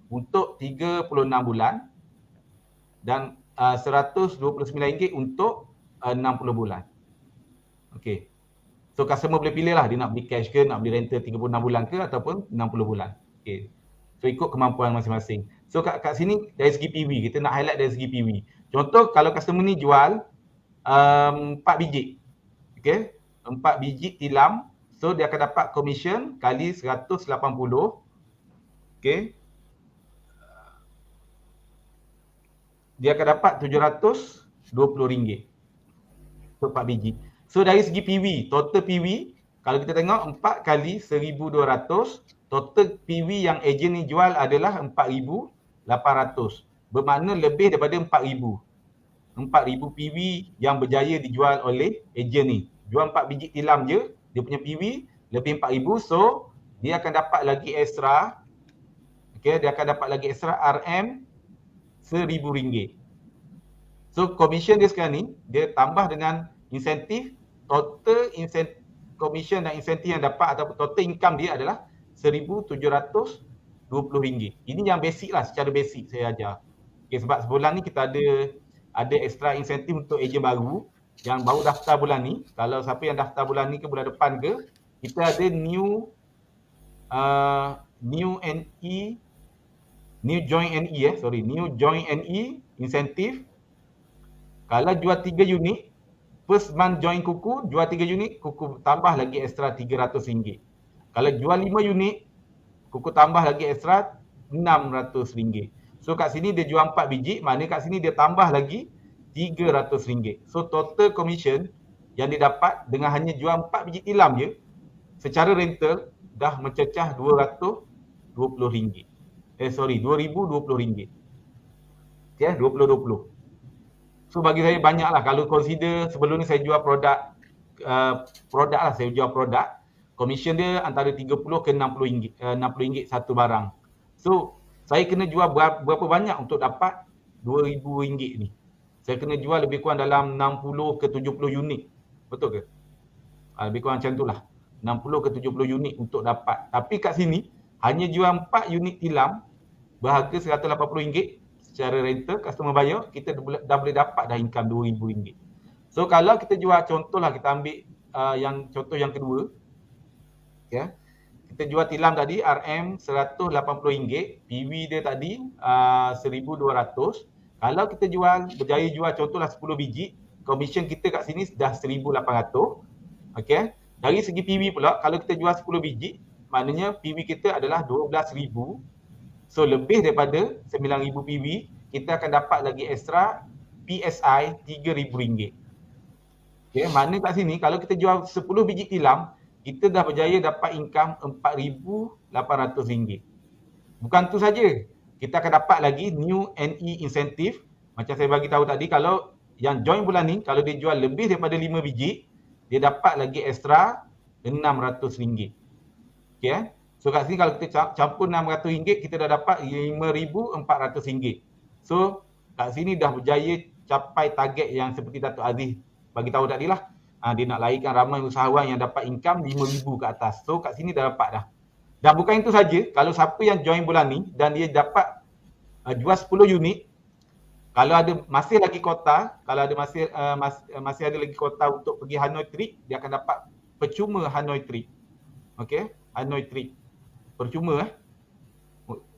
Speaker 1: untuk 36 bulan dan RM129 untuk 60 bulan. Okey. So customer boleh pilih lah dia nak beli cash ke, nak beli rental 36 bulan ke ataupun 60 bulan. Okey. So ikut kemampuan masing-masing. So kat sini dari segi PV, kita nak highlight dari segi PV. Contoh kalau customer ni jual 4 biji. Okey. 4 biji tilam. So dia akan dapat commission kali 180. Okey. Dia akan dapat RM720. So 4 biji. So dari segi PV, total PV, kalau kita tengok 4 kali 1,200, total PV yang ejen ni jual adalah 4,800. Bermakna lebih daripada 4,000. 4,000 PV yang berjaya dijual oleh ejen ni. Jual 4 biji tilam je, dia punya PV lebih 4,000. So dia akan dapat lagi extra. Okey, dia akan dapat lagi extra RM RM1,000. So commission dia sekarang ni, dia tambah dengan insentif, total commission dan insentif yang dapat ataupun total income dia adalah RM1,720. Ini yang basic lah, secara basic saya ajar. Okay, sebab sebulan ni kita ada extra insentif untuk ejen baru yang baru daftar bulan ni. Kalau siapa yang daftar bulan ni ke bulan depan ke, kita ada new join NE insentif. Kalau jual 3 unit, first month join Kuku, jual 3 unit, Kuku tambah lagi extra RM300. Kalau jual 5 unit, Kuku tambah lagi extra RM600. So kat sini dia jual 4 biji, maknanya kat sini dia tambah lagi RM300. So total commission yang dia dapat dengan hanya jual 4 biji tilam je, secara rental dah mencecah RM220. RM2,020. Okay, 2020. So bagi saya banyak lah. Kalau consider sebelum ni saya jual produk lah, saya jual produk. Commission dia antara RM30 ke RM60. RM60 satu barang. So saya kena jual berapa banyak untuk dapat RM2,000 ni. Saya kena jual lebih kurang dalam 60 ke 70 unit. Betul ke? Lebih kurang macam tu lah. 60 ke 70 unit untuk dapat. Tapi kat sini hanya jual 4 unit tilam berharga RM180. Secara rental, customer bayar, kita dah boleh dapat dah income RM2,000. So kalau kita jual, contohlah kita ambil contoh yang kedua. Okay. Kita jual tilam tadi RM180, PV dia tadi RM1,200. Kalau kita berjaya jual contohlah 10 biji, commission kita kat sini dah RM1,800. Okay. Dari segi PV pula, kalau kita jual 10 biji, maknanya PV kita adalah RM12,000. So lebih daripada 9,000 PV, kita akan dapat lagi extra PSI RM3,000. Okay, mana kat sini kalau kita jual 10 biji tilam, kita dah berjaya dapat income RM4,800. Bukan tu saja, kita akan dapat lagi new NE incentive. Macam saya bagi tahu tadi, kalau yang join bulan ni, kalau dia jual lebih daripada 5 biji, dia dapat lagi extra RM600. Okay. So kat sini kalau kita campur RM600, kita dah dapat RM5,400. So kat sini dah berjaya capai target yang seperti Datuk Aziz bagi tahu tadi lah. Dia nak lahirkan ramai usahawan yang dapat income RM5,000 ke atas. So kat sini dah dapat dah. Dan bukan itu saja, kalau siapa yang join bulan ni dan dia dapat jual 10 unit, kalau ada masih lagi kota, kalau ada masih ada lagi kota untuk pergi Hanoi trip, dia akan dapat percuma Hanoi trip. okey, Hanoi Trip. Percuma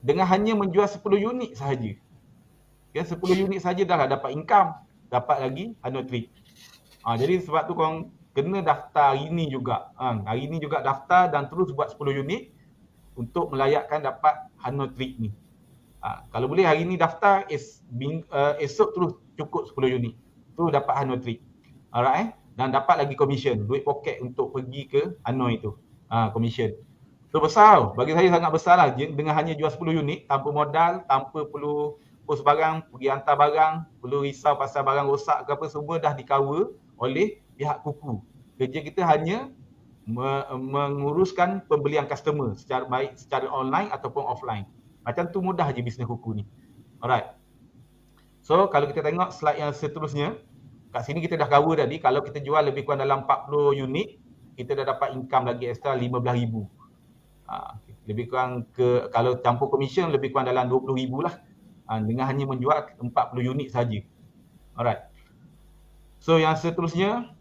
Speaker 1: dengan hanya menjual 10 unit sahaja. Okay, 10 unit saja dah lah dapat income, dapat lagi Hanoi Trip. Jadi sebab tu korang kena daftar hari ni juga. Hari ni juga daftar dan terus buat 10 unit untuk melayakkan dapat Hanoi Trip ni. Kalau boleh hari ni daftar, esok terus cukup 10 unit. Tu dapat Hanoi Trip. Alright, dan dapat lagi commission, duit poket untuk pergi ke Hanoi tu. Commission. Tu besar, bagi saya sangat besar lah. Dengan hanya jual 10 unit, tanpa modal, tanpa perlu post barang, pergi hantar barang, perlu risau pasal barang rosak ke apa, semua dah di-cover oleh pihak Kuku. Kerja kita hanya menguruskan pembelian customer secara baik secara online ataupun offline. Macam tu mudah je bisnes Kuku ni. Alright. So kalau kita tengok slide yang seterusnya, kat sini kita dah cover tadi, kalau kita jual lebih kurang dalam 40 unit, kita dah dapat income lagi extra 15,000. Lebih kurang kalau campur commission lebih kurang dalam 20,000 lah. Dengan hanya menjual 40 unit saja. Alright. So yang seterusnya,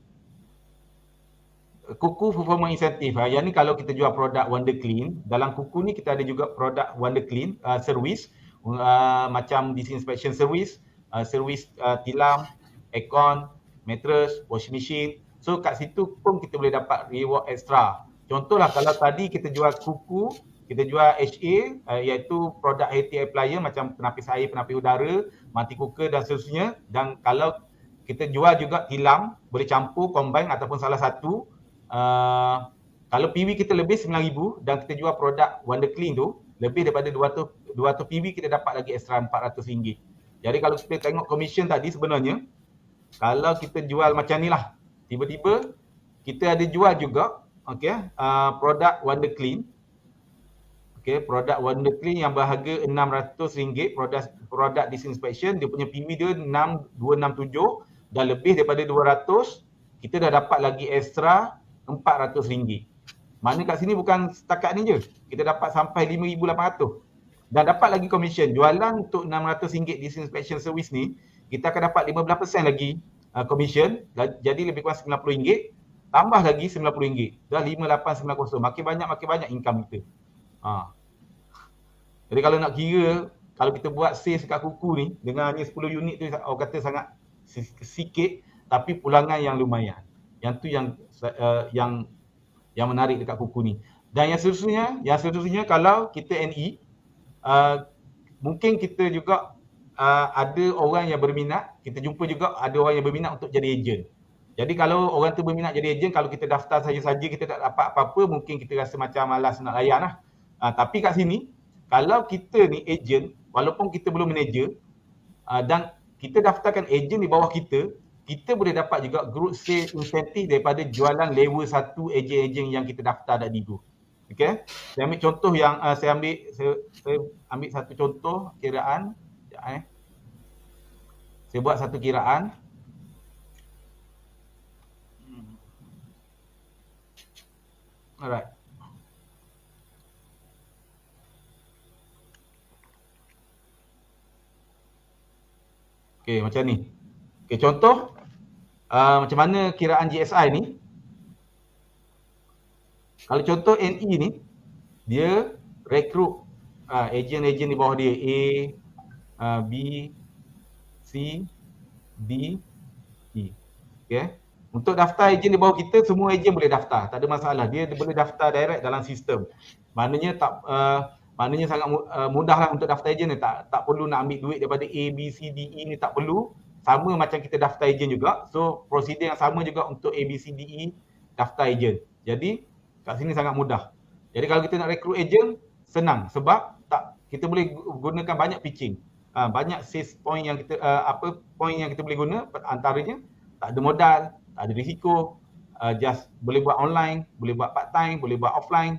Speaker 1: Kuku Performance Incentive. Yang ni kalau kita jual produk Wonder Clean, dalam Kuku ni kita ada juga produk Wonder Clean service, macam disinfection service, service tilam, aircon, mattress, washing machine. So kat situ pun kita boleh dapat reward extra. Contohlah kalau tadi kita jual Kuku, kita jual HA, iaitu produk heating appliance macam penapis air, penapis udara, multi cooker dan seterusnya. Dan kalau kita jual juga tilam, boleh campur, combine ataupun salah satu. Kalau PV kita lebih 9,000 dan kita jual produk Wonder Clean tu, lebih daripada 200 PV kita dapat lagi extra RM400. Jadi kalau kita tengok commission tadi sebenarnya, kalau kita jual macam ni lah, tiba-tiba kita ada jual juga produk Wonder Clean. Produk Wonder Clean yang berharga RM600, produk disinfection, dia punya PV dia 6267 dan lebih daripada 200, kita dah dapat lagi extra RM400. Mana kat sini bukan setakat ni je, kita dapat sampai 5,800 dan dapat lagi commission. Jualan untuk RM600 disinfection service ni, kita akan dapat 15% lagi commission, jadi lebih kurang RM90, tambah lagi RM90, dah 5,890. Makin banyak income kita. Jadi kalau nak kira, kalau kita buat sales kat Kuku ni dengan hanya 10 unit tu, orang kata sangat sikit, tapi pulangan yang lumayan. Yang tu yang menarik dekat Kuku ni. Dan yang seterusnya kalau kita NE, mungkin kita juga ada orang yang berminat, kita jumpa juga ada orang yang berminat untuk jadi ejen. Jadi kalau orang tu berminat jadi ejen, kalau kita daftar saja-saja kita tak dapat apa-apa, mungkin kita rasa macam malas nak layan lah. Tapi kat sini, kalau kita ni ejen, walaupun kita belum manager, dan kita daftarkan ejen di bawah kita boleh dapat juga group sale incentive daripada jualan level 1 ejen-ejen yang kita daftar tadi tu. Okay? Saya ambil contoh yang saya ambil satu contoh kiraan. Saya buat satu kiraan. Alright. Okay, macam ni. Okay, contoh macam mana kiraan GSI ni. Kalau contoh NE ni, dia rekrut ejen-ejen di bawah dia A, B, C, D, E. Okay. Untuk daftar ejen di bawah kita, semua ejen boleh daftar. Tak ada masalah. Dia boleh daftar direct dalam sistem. Maknanya sangat mudahlah untuk daftar ejen ni. Tak perlu nak ambil duit daripada A, B, C, D, E ni, tak perlu. Sama macam kita daftar ejen juga. So prosedur yang sama juga untuk A, B, C, D, E daftar ejen. Jadi kat sini sangat mudah. Jadi kalau kita nak rekrut ejen, senang sebab kita boleh gunakan banyak pitching. Banyak sales point yang kita point yang kita boleh guna, antaranya tak ada modal, tak ada risiko, just boleh buat online, boleh buat part time, boleh buat offline,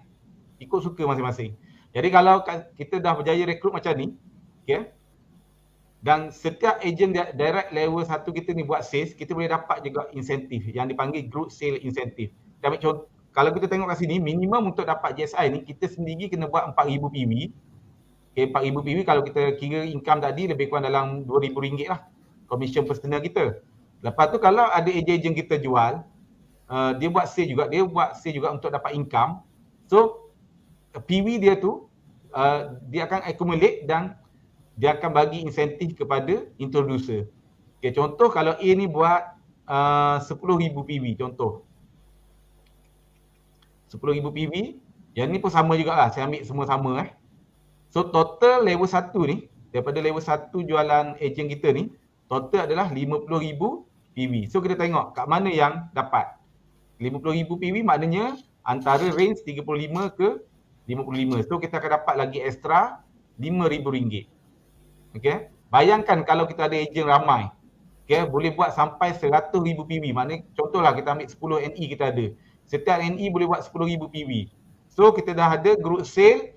Speaker 1: ikut suka masing-masing. Jadi kalau kita dah berjaya rekrut macam ni, okay, dan setiap ejen direct level 1 kita ni buat sales, kita boleh dapat juga insentif yang dipanggil group sale incentive. Kalau kita tengok kat sini, minimum untuk dapat GSI ni, kita sendiri kena buat 4,000 PV. Okay, 4,000 PV kalau kita kira income tadi lebih kurang dalam RM2,000 lah, commission personal kita. Lepas tu kalau ada ejen-ejen kita jual, dia buat sale juga untuk dapat income. So PV dia tu dia akan accumulate dan dia akan bagi insentif kepada introducer. Okay, contoh kalau A ni buat 10,000 PV contoh. 10,000 PV, yang ni pun sama jugalah, saya ambil semua sama So total level 1 ni, daripada level 1 jualan ejen kita ni, total adalah 50,000 PV. So kita tengok kat mana yang dapat. 50,000 PV maknanya antara range 35 ke 55. So kita akan dapat lagi extra RM5,000. Okay. Bayangkan kalau kita ada ejen ramai. Okay, boleh buat sampai 100,000 PV. Maknanya contohlah kita ambil 10 NE kita ada. Setiap NE boleh buat 10,000 PV. So kita dah ada group sale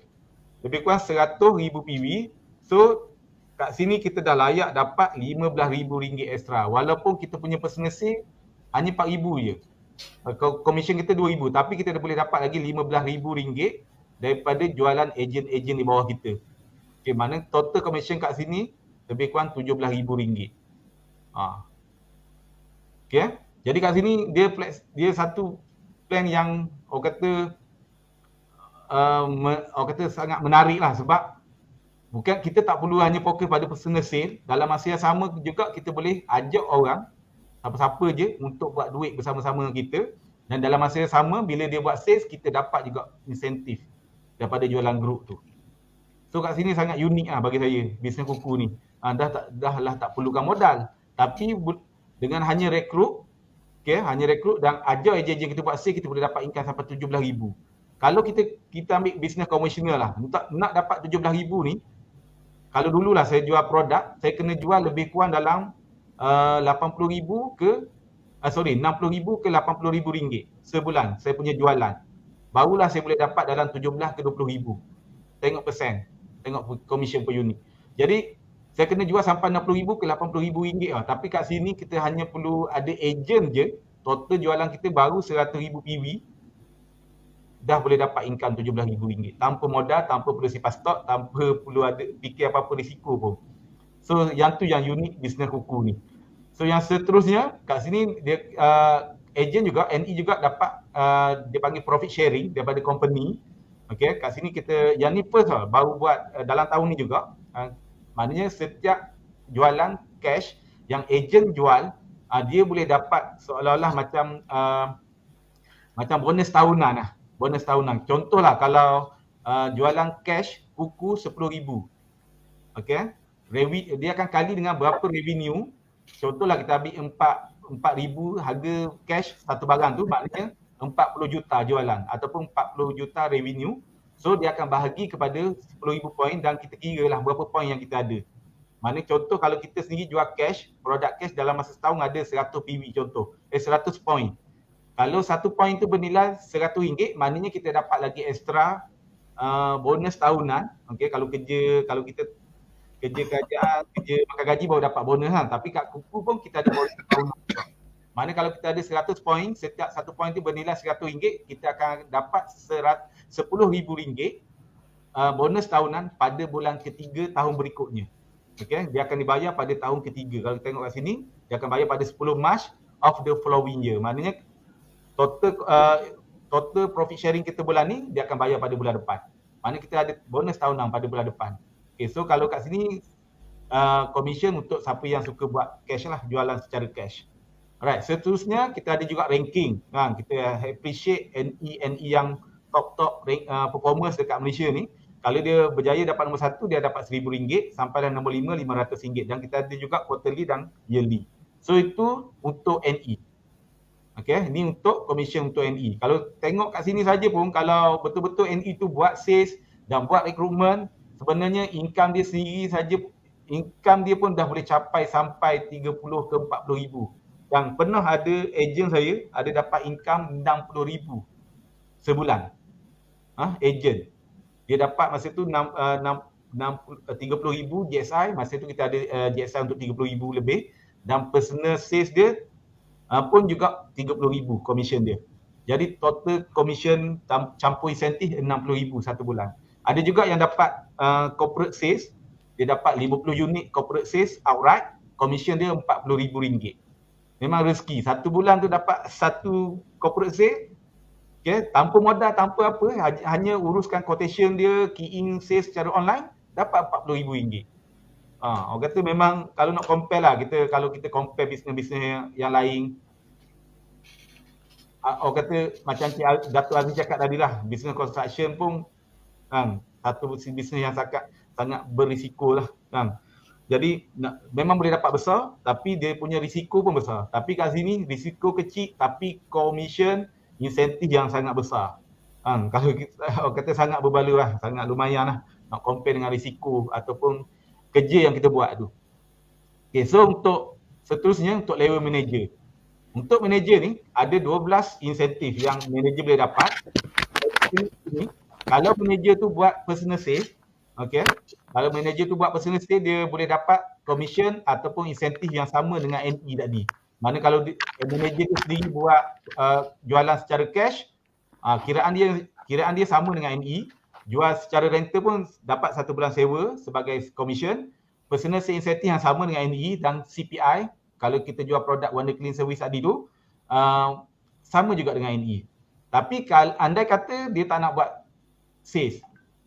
Speaker 1: lebih kurang 100,000 PV. So kat sini kita dah layak dapat RM15,000 extra. Walaupun kita punya personal sale hanya RM4,000 je. Commission kita RM2,000 tapi kita dah boleh dapat lagi RM15,000 daripada jualan ejen-ejen di bawah kita. Okay, mana total commission kat sini lebih kurang RM17,000. Okay. Jadi kat sini dia satu plan yang orang kata sangat menarik lah sebab bukan kita tak perlu hanya fokus pada personal sale, dalam masa yang sama juga kita boleh ajak orang siapa-siapa je untuk buat duit bersama-sama dengan kita dan dalam masa yang sama bila dia buat sales kita dapat juga insentif daripada jualan grup tu. So kat sini sangat unik lah bagi saya bisnes kuku ni. Dah tak perlukan modal tapi dengan hanya rekrut dan ajar ejen-ejen kita buat sale kita boleh dapat income sampai RM17,000. Kalau kita ambil bisnes komersial lah, nak dapat RM17,000 ni, kalau dululah saya jual produk, saya kena jual lebih kurang dalam RM60,000 ke RM80,000 sebulan saya punya jualan. Barulah saya boleh dapat dalam 17 ke 20,000. Tengok persen, tengok commission per unit. Jadi saya kena jual sampai RM60,000 ke RM80,000 lah. Tapi kat sini kita hanya perlu ada ejen je, total jualan kita baru 100,000 PV, dah boleh dapat income RM17,000 tanpa modal, tanpa perlu simpan stok, tanpa perlu ada fikir apa-apa risiko pun. So yang tu yang unik bisnes kuku ni. So yang seterusnya kat sini dia ejen juga, NE juga dapat dia panggil profit sharing daripada company. Okay, kat sini kita yang ni first lah, baru buat dalam tahun ni juga. Maknanya setiap jualan cash yang ejen jual, dia boleh dapat seolah-olah macam bonus tahunan lah. Bonus tahunan. Contohlah kalau jualan cash kuku RM10,000. Okay. Dia akan kali dengan berapa revenue. Contohlah kita ambil RM4,000 harga cash satu barang tu, maknanya 40 juta jualan ataupun 40 juta revenue. So dia akan bahagi kepada 10,000 poin dan kita kira lah berapa poin yang kita ada. Maknanya contoh kalau kita sendiri jual cash, produk cash dalam masa setahun ada 100 PV contoh. 100 poin. Kalau satu poin tu bernilai RM100, maknanya kita dapat lagi extra bonus tahunan. Okay, kalau kita kerja kerajaan, kerja makan gaji baru dapat bonus lah. Tapi kat kuku pun kita ada bonus tahunan. Maknanya kalau kita ada 100 poin, setiap satu poin tu bernilai RM100, kita akan dapat RM10,000 bonus tahunan pada bulan ketiga tahun berikutnya. Okay, dia akan dibayar pada tahun ketiga. Kalau kita tengok kat sini, dia akan bayar pada 10 Mac of the following year. Maknanya total profit sharing kita bulan ni dia akan bayar pada bulan depan. Maknanya kita ada bonus tahunan pada bulan depan. Okay, so kalau kat sini commission untuk siapa yang suka buat cash lah, jualan secara cash. Alright, seterusnya kita ada juga ranking. Kita appreciate NE yang top performers dekat Malaysia ni. Kalau dia berjaya dapat nombor 1, dia dapat RM1,000 sampai nombor 5, RM500 dan kita ada juga quarterly dan yearly. So itu untuk NE. Okay, ni untuk commission untuk NE. Kalau tengok kat sini saja pun, kalau betul-betul NE tu buat sales dan buat recruitment, sebenarnya income dia sendiri saja, income dia pun dah boleh capai sampai 30 ke 40 ribu. Yang pernah ada ejen saya ada dapat income 60,000 sebulan. Ejen. Dia dapat masa tu 30,000 GSI, masa tu kita ada GSI untuk 30,000 lebih dan personal sales dia pun juga 30,000 commission dia. Jadi total commission campur insentif 60,000 satu bulan. Ada juga yang dapat corporate sales, dia dapat 50 unit corporate sales outright, commission dia RM40,000. Memang rezeki. Satu bulan tu dapat satu corporate sale, Okay, tanpa modal, tanpa apa, hanya uruskan quotation dia, key-in sales secara online, dapat RM40,000. Orang kata memang kalau nak compare lah, kalau kita compare bisnes-bisnes yang lain, orang kata macam Cik Dato' Aziz cakap tadi lah, bisnes construction pun satu bisnes yang sangat berisiko lah. Jadi memang boleh dapat besar, tapi dia punya risiko pun besar. Tapi kat sini risiko kecil tapi commission insentif yang sangat besar. Kalau orang kata sangat berbaloi lah, sangat lumayan lah nak compare dengan risiko ataupun kerja yang kita buat tu. Okay, so untuk seterusnya untuk level manager. Untuk manager ni ada 12 insentif yang manager boleh dapat. Kalau manager tu buat personal sales, okay, kalau manager tu buat personal sales, dia boleh dapat commission ataupun insentif yang sama dengan NE tadi. Mana kalau manager tu sendiri buat jualan secara cash, kiraan dia sama dengan NE. Jual secara rental pun dapat 1 bulan sewa sebagai commission. Personal sales insentif yang sama dengan NE dan CPI. Kalau kita jual produk Wonder Clean Service tadi tu, sama juga dengan NE. Tapi kalau andai kata dia tak nak buat sales,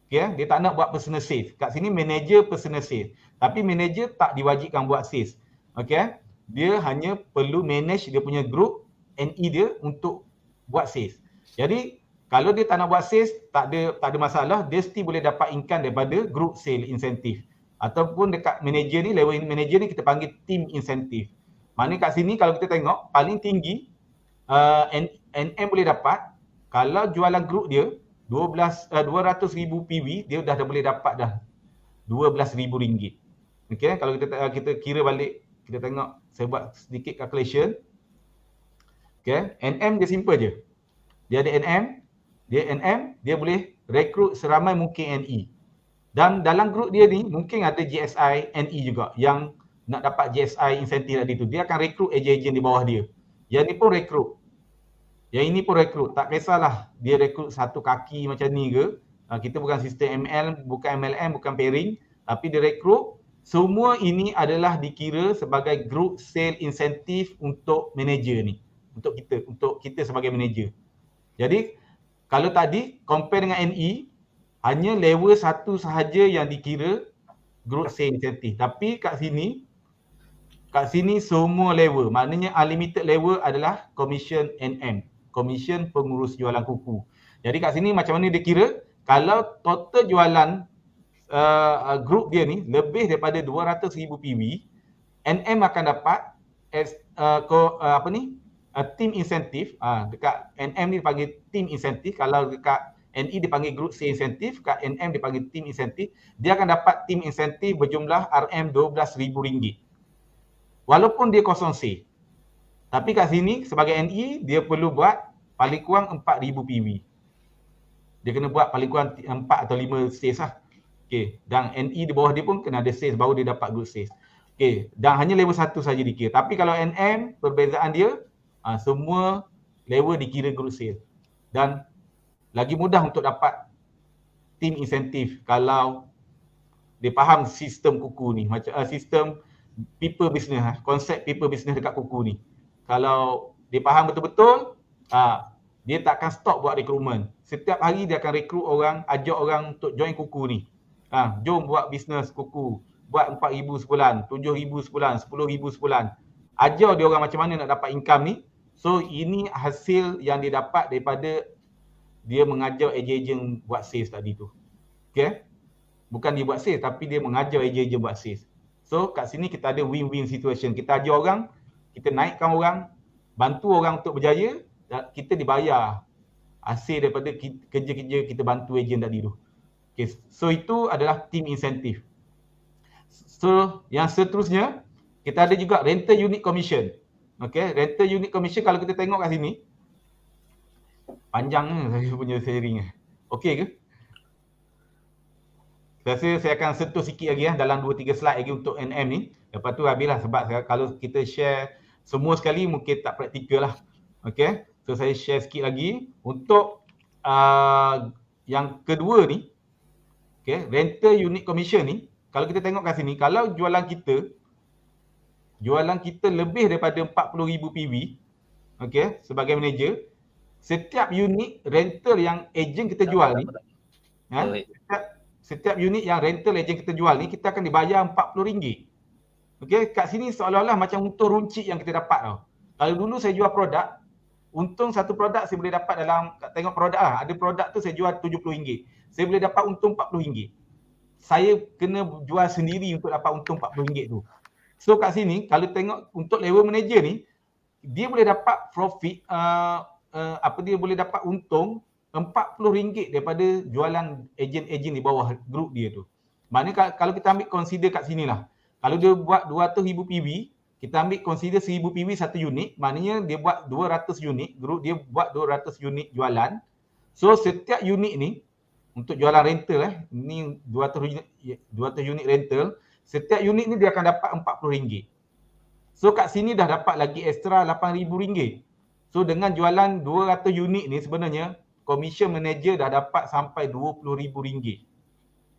Speaker 1: okay, dia tak nak buat personal sales. Kat sini manager personal sales. Tapi manager tak diwajibkan buat sales. Okay, dia hanya perlu manage dia punya group NE dia untuk buat sales. Jadi kalau dia tak nak buat sales, tak ada masalah, dia still boleh dapat income daripada group sale insentif. Ataupun dekat manager ni, level manager ni kita panggil team insentif. Mana kat sini kalau kita tengok paling tinggi NM boleh dapat kalau jualan group dia 200,000 PV, dia dah boleh dapat dah RM12,000. Okey, kalau kita kira balik, kita tengok, saya buat sedikit calculation. Okey, NM dia simple je. Dia ada NM, dia boleh rekrut seramai mungkin NE. Dan dalam group dia ni mungkin ada GSI NE juga yang nak dapat GSI insentif tadi tu. Dia akan rekrut ejen-ejen di bawah dia. Yang ni pun rekrut. Yang ini pun rekrut. Tak kisahlah dia rekrut satu kaki macam ni ke. Kita bukan sistem ML, bukan MLM, bukan pairing. Tapi dia rekrut. Semua ini adalah dikira sebagai group sale insentif untuk manager ni. Untuk kita sebagai manager. Jadi kalau tadi compare dengan NE, hanya level 1 sahaja yang dikira group sale insentif. Tapi kat sini semua level. Maknanya unlimited level adalah commission NM. Commission pengurus jualan kuku. Jadi kat sini macam mana dia kira? Kalau total jualan group dia ni lebih daripada 200,000 PV, NM akan dapat team insentif. Dekat NM ni dipanggil team insentif. Kalau dekat NE dipanggil group sale insentif, kat NM dipanggil team insentif. Dia akan dapat team insentif berjumlah RM12,000. Walaupun dia kosong sale. Tapi kat sini sebagai NE dia perlu buat paling kurang 4,000 PV. Dia kena buat paling kurang 4 atau 5 sales lah. Okay. Dan NE di bawah dia pun kena ada sales baru dia dapat group sales. Okay. Dan hanya level 1 saja dikira. Tapi kalau NM perbezaan dia semua level dikira group sales. Dan lagi mudah untuk dapat team insentif kalau dia faham sistem kuku ni. Macam sistem people business, konsep people business dekat kuku ni. Kalau dia faham betul-betul, dia tak akan stop buat rekrutmen. Setiap hari dia akan rekrut orang, ajak orang untuk join kuku ni. Jom buat bisnes kuku. Buat 4,000 sebulan, 7,000 sebulan, 10,000 sebulan. Ajar dia orang macam mana nak dapat income ni. So ini hasil yang dia dapat daripada dia mengajar ejen-ejen buat sales tadi tu. Okay? Bukan dia buat sales tapi dia mengajar ejen-ejen buat sales. So kat sini kita ada win-win situation. Kita ajar orang, kita naikkan orang, bantu orang untuk berjaya, dan kita dibayar hasil daripada kerja-kerja kita bantu ejen tadi tu. Okay. So itu adalah team insentif. So yang seterusnya, kita ada juga rental unit commission. Okay, rental unit commission kalau kita tengok kat sini, panjang saya punya sharing. Okey ke? Saya rasa saya akan sentuh sikit lagi dalam 2-3 slide lagi untuk NM ni. Lepas tu habislah sebab kalau kita share semua sekali mungkin tak praktikal lah. Okey. So saya share sikit lagi untuk yang kedua ni. Okey, rental unit commission ni kalau kita tengok kat sini, kalau jualan kita lebih daripada 40,000 PV, okey, sebagai manager, setiap unit rental yang ejen kita jual ni, setiap unit yang rental ejen kita jual ni, kita akan dibayar RM40. Okey, kat sini seolah-olah macam untung runcit yang kita dapat tau. Kalau dulu saya jual produk, untung satu produk saya boleh dapat dalam, tengok produk lah, ada produk tu saya jual RM70. Saya boleh dapat untung RM40. Saya kena jual sendiri untuk dapat untung RM40 tu. So kat sini, kalau tengok untuk level manager ni, dia boleh dapat profit, dia boleh dapat untung RM40 daripada jualan ejen-ejen di bawah grup dia tu. Maknanya kalau kita ambil consider kat sini lah, kalau dia buat 200,000 PV, kita ambil consider 1000 PV satu unit, maknanya dia buat 200 unit, grup dia buat 200 unit jualan. So setiap unit ni, untuk jualan rental ni 200 unit rental, setiap unit ni dia akan dapat RM40. So kat sini dah dapat lagi extra RM8,000. So dengan jualan 200 unit ni sebenarnya, commission manager dah dapat sampai RM20,000.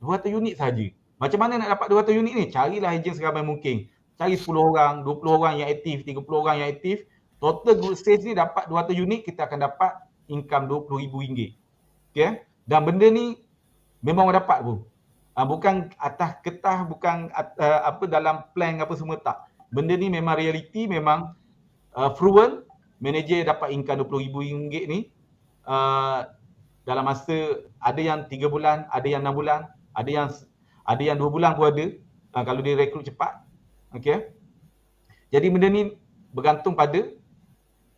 Speaker 1: 200 unit saja. Macam mana nak dapat 200 unit ni? Carilah ejen seramai mungkin. Cari 10 orang, 20 orang yang aktif, 30 orang yang aktif. Total group sales ni dapat 200 unit, kita akan dapat income RM20,000. Okay? Dan benda ni memang orang dapat pun. Bukan atas ketah, bukan dalam plan apa semua, tak. Benda ni memang reality, memang fluent. Manager dapat income RM20,000 ni dalam masa, ada yang 3 bulan, ada yang 6 bulan, ada yang 2 bulan pun ada, kalau dia rekrut cepat. Okay. Jadi benda ni bergantung pada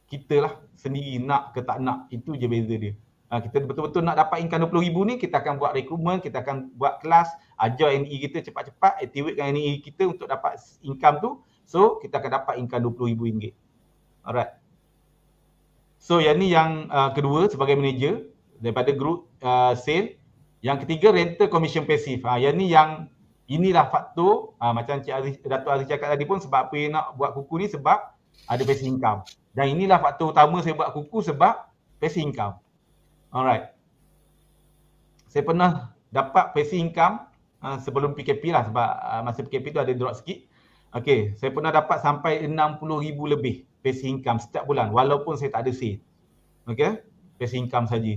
Speaker 1: kita lah sendiri nak ke tak nak. Itu je beza dia. Kita betul-betul nak dapat income RM20,000 ni, kita akan buat rekrutmen, kita akan buat kelas, ajar NE kita cepat-cepat, activatekan NE kita untuk dapat income tu. So kita akan dapat income RM20,000. Alright. So yang ni yang kedua sebagai manager daripada group sale. Yang ketiga, rental commission passive. Inilah faktor, macam Dato' Aziz cakap tadi pun, sebab apa yang nak buat kuku ni, sebab ada passive income. Dan inilah faktor utama saya buat kuku, sebab passive income. Alright. Saya pernah dapat passive income sebelum PKP lah, sebab masa PKP tu ada drop sikit. Okay, saya pernah dapat sampai RM60,000 lebih passive income setiap bulan, walaupun saya tak ada sale. Okay, passive income saja.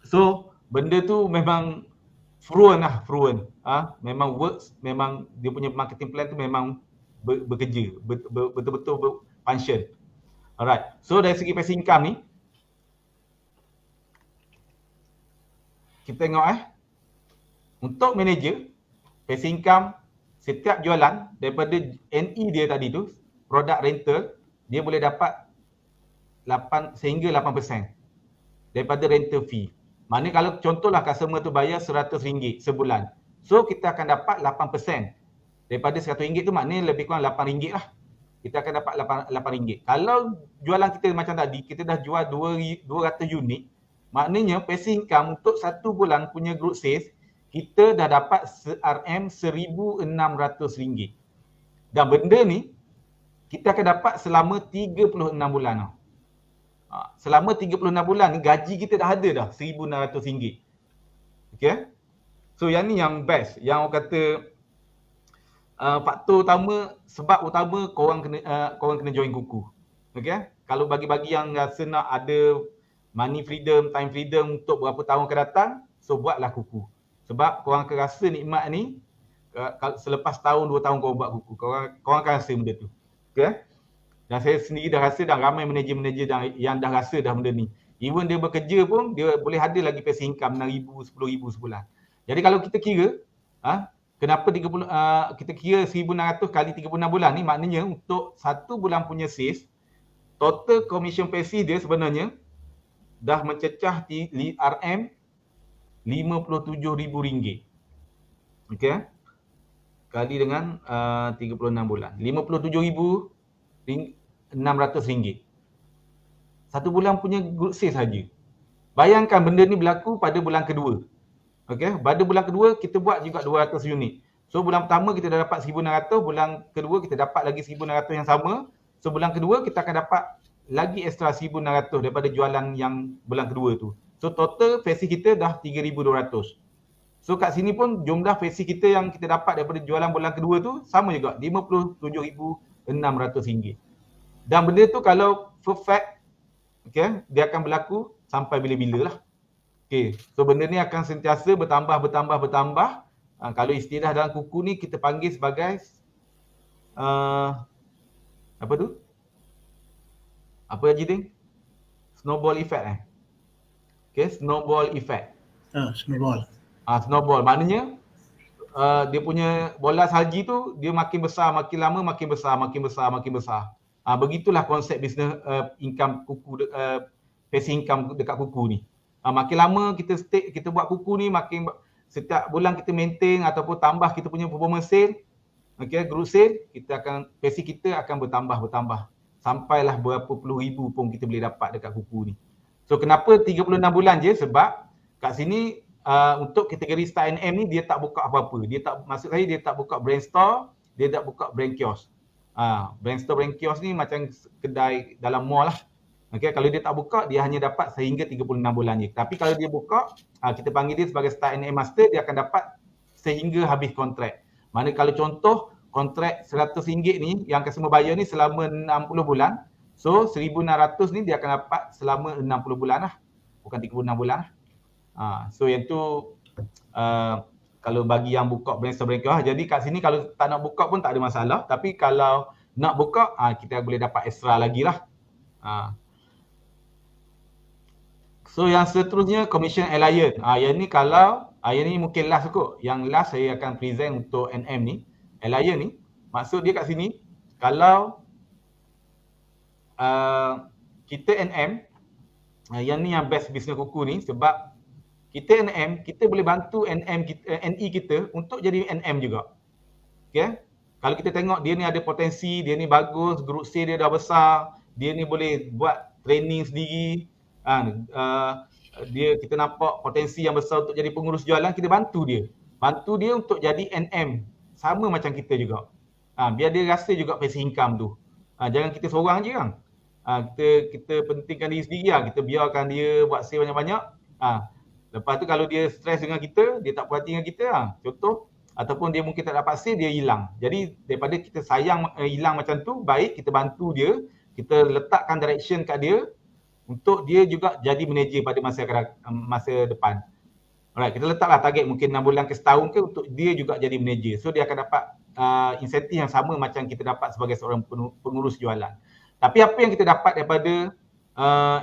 Speaker 1: So, benda tu memang fluent. Memang works, memang dia punya marketing plan tu memang bekerja, betul-betul function. Alright. So dari segi passive income ni, kita tengok untuk manager, passive income setiap jualan daripada NE dia tadi tu, produk rental, dia boleh dapat 8 sehingga 8% daripada rental fee. Maknanya kalau contohlah customer tu bayar RM100 sebulan. So kita akan dapat 8%. Daripada RM100 tu maknanya lebih kurang RM8 lah. Kita akan dapat RM8. Kalau jualan kita macam tadi, kita dah jual 200 unit, maknanya passive income untuk satu bulan punya group sales, kita dah dapat RM1,600. Dan benda ni, kita akan dapat selama 36 bulan. Selama 36 bulan ni gaji kita dah ada dah RM1,600. Okay. So yang ni yang best. Yang orang kata faktor utama, sebab utama korang kena join kuku. Okay. Kalau bagi-bagi yang rasa nak ada money freedom, time freedom untuk berapa tahun akan datang, so buatlah kuku. Sebab korang akan rasa nikmat ni selepas tahun, 2 tahun korang buat kuku. Korang akan rasa benda tu. Okay. Dan saya sendiri dah rasa, dan ramai manager-manager yang dah rasa dah benda ni. Even dia bekerja pun, dia boleh ada lagi passive income RM6,000, RM10,000 sebulan. Jadi kalau kita kira, kenapa kita kira 1,600 kali 36 bulan ni, maknanya untuk satu bulan punya sales, total commission passive dia sebenarnya dah mencecah RM57,000. Okay. Kali dengan 36 bulan. RM57,600. Satu bulan punya group sales saja. Bayangkan benda ni berlaku pada bulan kedua. Okey, pada bulan kedua kita buat juga 200 unit. So bulan pertama kita dah dapat 1,600, bulan kedua kita dapat lagi 1,600 yang sama. So bulan kedua kita akan dapat lagi extra 1,600 daripada jualan yang bulan kedua tu. So total passive kita dah 3,200. So kat sini pun jumlah passive kita yang kita dapat daripada jualan bulan kedua tu sama juga, RM57,600. Dan benda tu kalau perfect, Okay, dia akan berlaku sampai bila-bila lah. Okay, so benda ni akan sentiasa bertambah. Kalau istilah dalam kuku ni kita panggil sebagai apa tu? Apa Haji Ding? Snowball effect Okay, snowball effect.
Speaker 4: Snowball.
Speaker 1: Snowball maknanya dia punya bola salji tu dia makin besar, makin lama makin besar. Begitulah konsep bisnes income kuku, passive income dekat kuku ni. Makin lama kita buat kuku ni, makin setiap bulan kita maintain ataupun tambah kita punya performance sale, okay, group sale, passive kita akan bertambah. Sampailah berapa puluh ribu pun kita boleh dapat dekat kuku ni. So kenapa 36 bulan je? Sebab kat sini untuk kategori Star NM ni dia tak buka apa-apa. Maksud saya dia tak buka brand store, dia tak buka brand kios. Brand store, brand kios ni macam kedai dalam mall lah. Okay, kalau dia tak buka, dia hanya dapat sehingga 36 bulan je. Tapi kalau dia buka, kita panggil dia sebagai Star NM Master, dia akan dapat sehingga habis kontrak. Mana kalau contoh kontrak RM100 ni yang customer bayar ni selama 60 bulan, so 1,600 ni dia akan dapat selama 60 bulan lah. Bukan 36 bulan lah. So yang tu kalau bagi yang buka brand store, brand kios. Jadi kat sini kalau tak nak buka pun tak ada masalah. Tapi kalau nak buka, kita boleh dapat extra lagi lah. So yang seterusnya Commission Alliance. Yang ni kalau, yang ni mungkin last kot. Yang last saya akan present untuk NM ni. Alliance ni, maksud dia kat sini, kalau kita NM, yang ni yang best business kuku ni sebab kita NM, kita boleh bantu NE kita untuk jadi NM juga. Okay? Kalau kita tengok dia ni ada potensi, dia ni bagus, group C dia dah besar, dia ni boleh buat training sendiri, kita nampak potensi yang besar untuk jadi pengurus jualan, kita bantu dia. Bantu dia untuk jadi NM, sama macam kita juga. Biar dia rasa juga passive income tu. Jangan kita seorang je kan. Kita pentingkan diri sendiri lah. Kita biarkan dia buat sale banyak-banyak. Lepas tu kalau dia stres dengan kita, dia tak puas hati dengan kita, contoh, ataupun dia mungkin tak dapat sale, dia hilang. Jadi daripada kita sayang hilang macam tu, baik kita bantu dia, kita letakkan direction kat dia untuk dia juga jadi manager pada masa depan. Alright, kita letaklah target mungkin 6 bulan ke setahun ke untuk dia juga jadi manager. So dia akan dapat insentif yang sama macam kita dapat sebagai seorang pengurus jualan. Tapi apa yang kita dapat daripada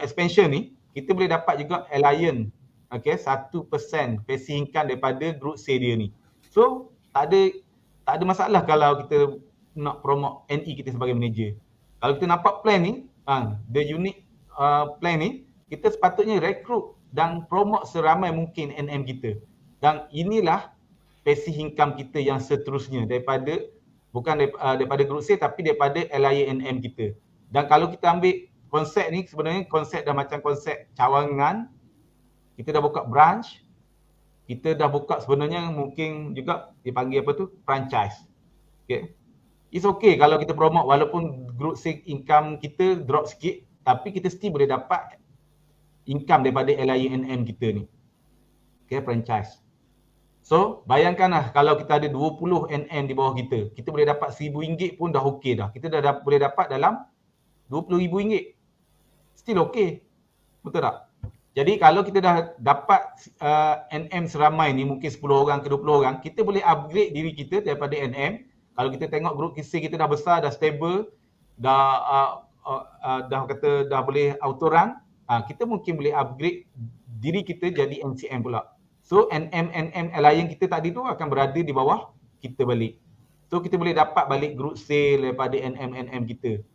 Speaker 1: expansion ni, kita boleh dapat juga alliance. Okay, 1% passive income daripada group sale dia ni. So, tak ada masalah kalau kita nak promote NE kita sebagai manager. Kalau kita nampak plan ni, the unique plan ni, kita sepatutnya rekrut dan promote seramai mungkin NM kita. Dan inilah passive income kita yang seterusnya bukan daripada group sale tapi daripada alliance NM kita. Dan kalau kita ambil konsep ni, sebenarnya konsep dah macam konsep cawangan. Kita dah buka branch, kita dah buka sebenarnya mungkin juga dipanggil apa tu, franchise. Okay. It's okay kalau kita promote walaupun group sale income kita drop sikit, tapi kita still boleh dapat income daripada LINM kita ni. Okay, franchise. So, bayangkanlah kalau kita ada 20 NM di bawah kita, kita boleh dapat RM1,000 pun dah okay dah. Kita dah boleh dapat dalam RM20,000. Still okay. Betul tak? Jadi kalau kita dah dapat NM seramai ni mungkin 10 orang ke 20 orang, kita boleh upgrade diri kita daripada NM. Kalau kita tengok grup kisah kita dah besar, dah stable, dah boleh auto run, kita mungkin boleh upgrade diri kita jadi NCM pula. So NM alliance kita tadi tu akan berada di bawah kita balik. So kita boleh dapat balik group sale daripada NM kita.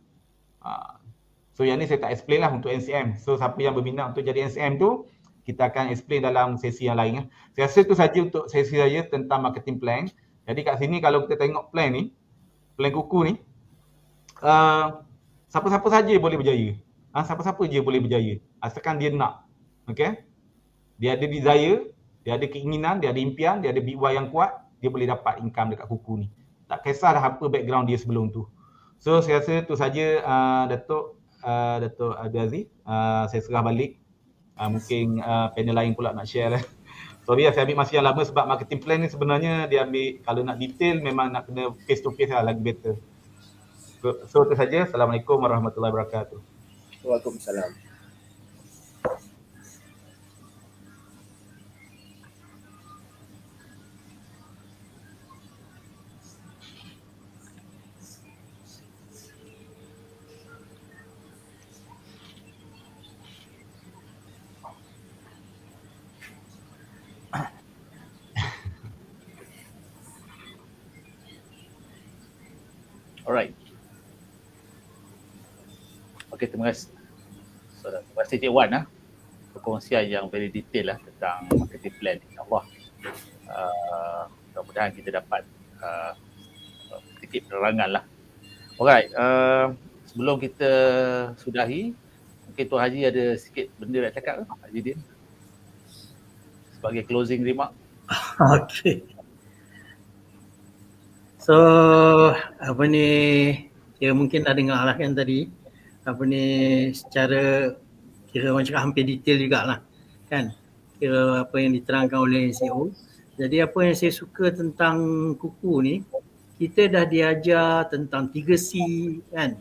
Speaker 1: So yang ni saya tak explain lah untuk NCM. So siapa yang berminat untuk jadi NCM tu, kita akan explain dalam sesi yang lain. Saya rasa itu saja untuk sesi saya tentang marketing plan. Jadi kat sini kalau kita tengok plan ni, plan kuku ni, siapa-siapa saja boleh berjaya. Siapa-siapa je boleh berjaya. Asalkan dia nak. Okay? Dia ada desire, dia ada keinginan, dia ada impian, dia ada big why yang kuat, dia boleh dapat income dekat kuku ni. Tak kisahlah apa background dia sebelum tu. So saya rasa itu saja Datuk Abdul Aziz. Saya serah balik. Mungkin panel lain pula nak share lah. Sorry saya ambil masa yang lama sebab marketing plan ni sebenarnya dia ambil, kalau nak detail memang nak kena face to face lah, lagi better. So itu saja. Assalamualaikum warahmatullahi wabarakatuh.
Speaker 3: Waalaikumsalam.
Speaker 5: Alright. Okay, terima kasih. So, terima kasih Cik Wan perkongsian yang very detail tentang marketing plan, insyaAllah. Mudah-mudahan kita dapat sedikit penerangan lah. Alright, sebelum kita sudahi, mungkin Tuan Haji ada sikit benda nak cakap ke, Haji Din? Sebagai closing remark.
Speaker 4: Okay. So, apa ni, kira mungkin dah dengar lah kan tadi, apa ni, secara kira orang cakap hampir detail jugalah kan, kira apa yang diterangkan oleh CEO. Jadi apa yang saya suka tentang kuku ni, kita dah diajar tentang 3C kan.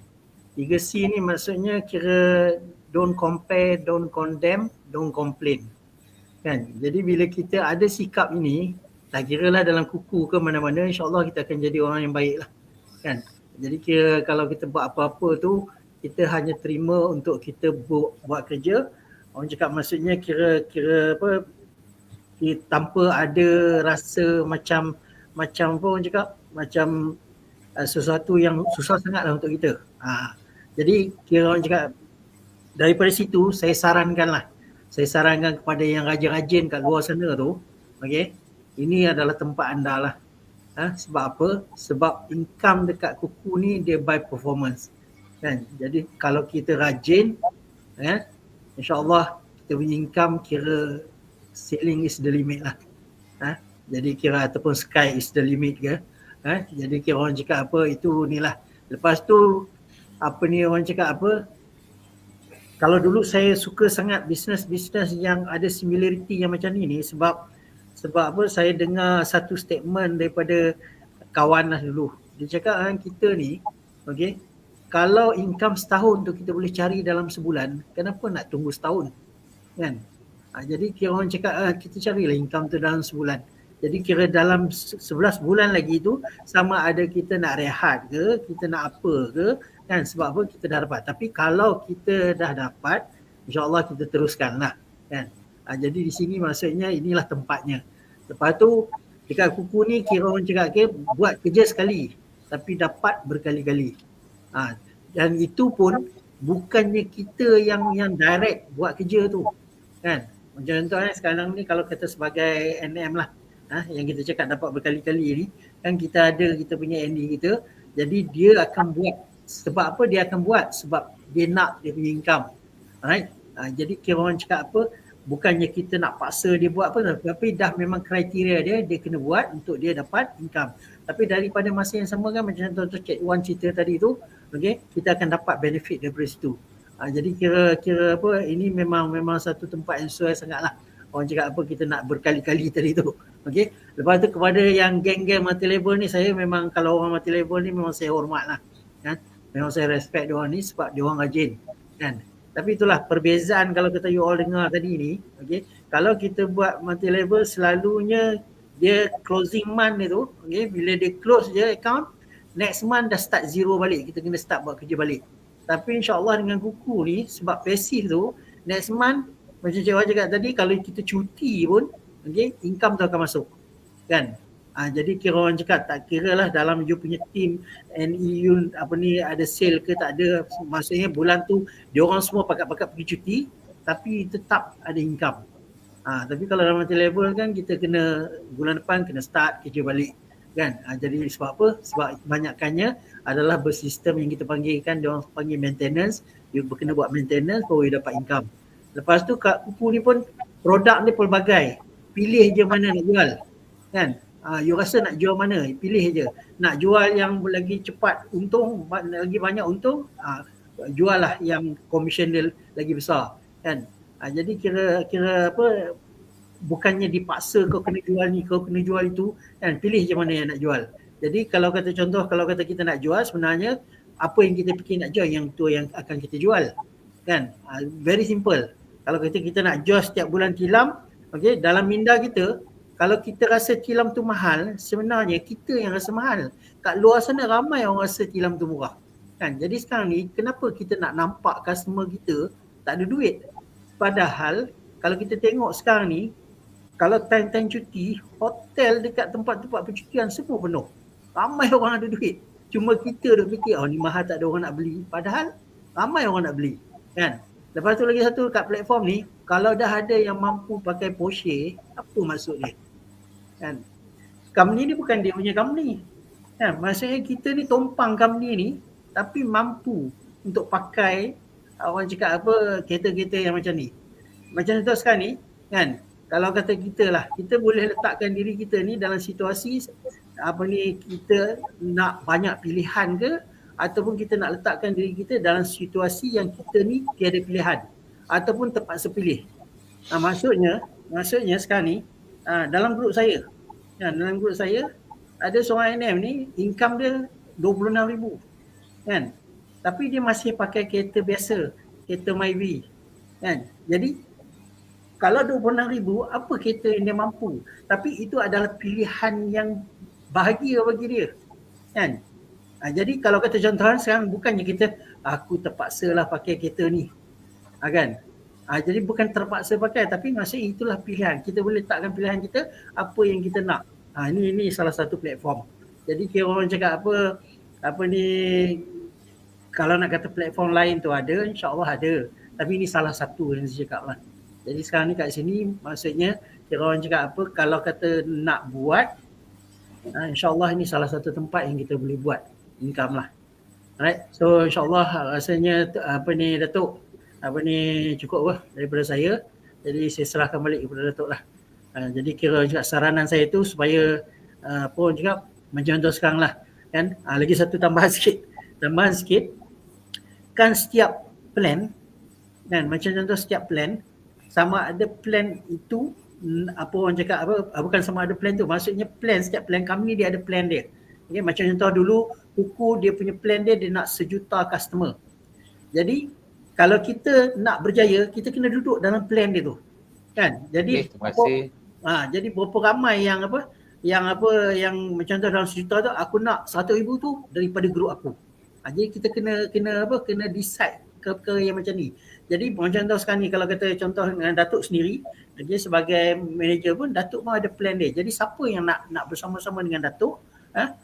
Speaker 4: 3C ni maksudnya kira don't compare, don't condemn, don't complain kan. Jadi bila kita ada sikap ini, tak kira lah dalam kuku ke mana-mana, insyaAllah kita akan jadi orang yang baik lah kan. Jadi kira kalau kita buat apa-apa tu, kita hanya terima untuk kita buat kerja. Orang cakap maksudnya kira apa, tanpa ada rasa macam apa orang cakap, macam sesuatu yang susah sangat lah untuk kita. Jadi kira orang cakap daripada situ saya sarankan kepada yang rajin-rajin kat luar sana tu, okay, ini adalah tempat anda lah. Sebab apa? Sebab income dekat kuku ni dia by performance kan. Jadi kalau kita rajin, insyaAllah kita punya income kira ceiling is the limit lah. Jadi kira ataupun sky is the limit ke. Jadi kira orang cakap apa, itu ni lah. Lepas tu apa ni orang cakap apa, kalau dulu saya suka sangat bisnes yang ada similarity yang macam ni sebab apa, saya dengar satu statement daripada kawan lah dulu. Dia cakap kita ni, okay, kalau income setahun tu kita boleh cari dalam sebulan, kenapa nak tunggu setahun kan? Jadi kira orang cakap kita carilah income tu dalam sebulan. Jadi kira dalam 11 bulan lagi tu, sama ada kita nak rehat ke, kita nak apa ke kan, sebab apa kita dah dapat. Tapi kalau kita dah dapat, insyaAllah kita teruskan lah kan. Jadi di sini maksudnya inilah tempatnya. Lepas tu dekat kuku ni kira orang cakap buat kerja sekali tapi dapat berkali-kali. Dan itu pun bukannya kita yang direct buat kerja tu kan. Macam contohnya sekarang ni kalau kata sebagai NM lah, yang kita cakap dapat berkali-kali ni kan, kita ada kita punya ND kita, jadi dia akan buat. Sebab apa dia akan buat? Sebab dia nak dia punya income, right? Jadi kira orang cakap apa, bukannya kita nak paksa dia buat apa, tapi dah memang kriteria dia kena buat untuk dia dapat income. Tapi daripada masa yang sama kan, macam contoh Cik Wan cerita tadi tu, okay, kita akan dapat benefit daripada situ. Jadi kira apa, ini memang satu tempat yang sesuai sangatlah. Orang cakap apa, kita nak berkali-kali tadi tu. Okay. Lepas tu kepada yang geng-geng multi-level ni, saya memang kalau orang multi-level ni memang saya hormat lah kan. Memang saya respect diorang ni sebab diorang rajin kan. Tapi itulah perbezaan kalau kata you all dengar tadi ni, okay. Kalau kita buat multi-level, selalunya dia closing month ni tu, okay, bila dia close je account, next month dah start zero balik, kita kena start buat kerja balik. Tapi insyaAllah dengan kuku ni, sebab pasif tu, next month macam Cik Wan cakap tadi, kalau kita cuti pun, okay, income tu akan masuk kan. Jadi kira orang cakap tak kira lah dalam you punya team NEU apa ni ada sale ke tak ada, maksudnya bulan tu dia orang semua pakat-pakat pergi cuti tapi tetap ada income. Tapi kalau dalam multi-level kan kita kena bulan depan kena start kerja balik kan. Jadi sebab apa? Sebab kebanyakannya adalah bersistem yang kita panggilkan, dia orang panggil maintenance. You kena buat maintenance baru you dapat income. Lepas tu kat kuku ni pun produk ni pelbagai. Pilih je mana nak jual kan. You rasa nak jual mana, pilih je. Nak jual yang lagi cepat untung, lagi banyak untung, jual lah yang commission dia lagi besar kan. Jadi kira apa, bukannya dipaksa kau kena jual ni, kau kena jual itu kan, pilih je mana yang nak jual. Jadi kalau kata contoh, kalau kata kita nak jual, sebenarnya apa yang kita fikir nak jual, yang tu yang akan kita jual kan. Very simple. Kalau kita nak jual setiap bulan tilam, okay, dalam minda kita, kalau kita rasa tilam tu mahal, sebenarnya kita yang rasa mahal. Kat luar sana ramai orang rasa tilam tu murah kan. Jadi sekarang ni kenapa kita nak nampak customer kita tak ada duit? Padahal kalau kita tengok sekarang ni, kalau time-time cuti, hotel dekat tempat-tempat percutian semua penuh. Ramai orang ada duit. Cuma kita duk fikir, oh ni mahal tak ada orang nak beli. Padahal ramai orang nak beli. Kan? Lepas tu lagi satu kat platform ni, kalau dah ada yang mampu pakai Porsche, apa maksud dia? Kan? Company ni bukan dia punya company. Kan? Maksudnya kita ni tumpang company ni, tapi mampu untuk pakai orang cakap apa, kereta-kereta yang macam ni. Macam contoh sekarang ni, kan? Kalau kata kita lah, kita boleh letakkan diri kita ni dalam situasi apa ni, kita nak banyak pilihan ke, ataupun kita nak letakkan diri kita dalam situasi yang kita ni tiada pilihan ataupun terpaksa pilih. Maksudnya sekarang ni dalam grup saya, dalam grup saya ada seorang NM ni income dia 26,000 kan. Tapi dia masih pakai kereta biasa, kereta Myvi kan. Jadi kalau 26,000 apa kereta yang dia mampu. Tapi itu adalah pilihan yang bahagia bagi dia kan. Jadi kalau kata contohan sekarang bukannya kita aku terpaksa lah pakai kereta ni kan. Jadi bukan terpaksa pakai, tapi maksudnya itulah pilihan. Kita boleh letakkan pilihan kita apa yang kita nak. Ini salah satu platform. Jadi kira orang cakap apa ni, kalau nak kata platform lain tu ada, insya-Allah ada. Tapi ini salah satu yang saya cakap lah. Jadi sekarang ni kat sini maksudnya kira orang cakap apa, kalau kata nak buat, insya-Allah ini salah satu tempat yang kita boleh buat income lah. Alright. So insya-Allah rasanya apa ni Datuk, apa ni cukup lah daripada saya. Jadi saya serahkan balik kepada Datuk lah. Jadi kira juga saranan saya tu supaya pun juga macam contoh sekarang lah kan. Lagi satu tambahan sikit kan, setiap plan kan, macam contoh setiap plan sama ada plan itu apa orang cakap apa, bukan sama ada plan tu, maksudnya plan, setiap plan kami dia ada plan dia. Okay, macam contoh dulu Kuku dia punya plan dia nak 1 juta customer. Jadi kalau kita nak berjaya, kita kena duduk dalam plan dia tu kan. Jadi
Speaker 5: terima kasih.
Speaker 4: Jadi berapa ramai yang macam contoh dalam 1 juta tu aku nak 100,000 tu daripada grup aku. Jadi kita kena decide ke yang macam ni. Jadi macam contoh sekarang ni, kalau kata contoh dengan Datuk sendiri, dia sebagai manager pun Datuk pun ada plan dia. Jadi siapa yang nak bersama-sama dengan Datuk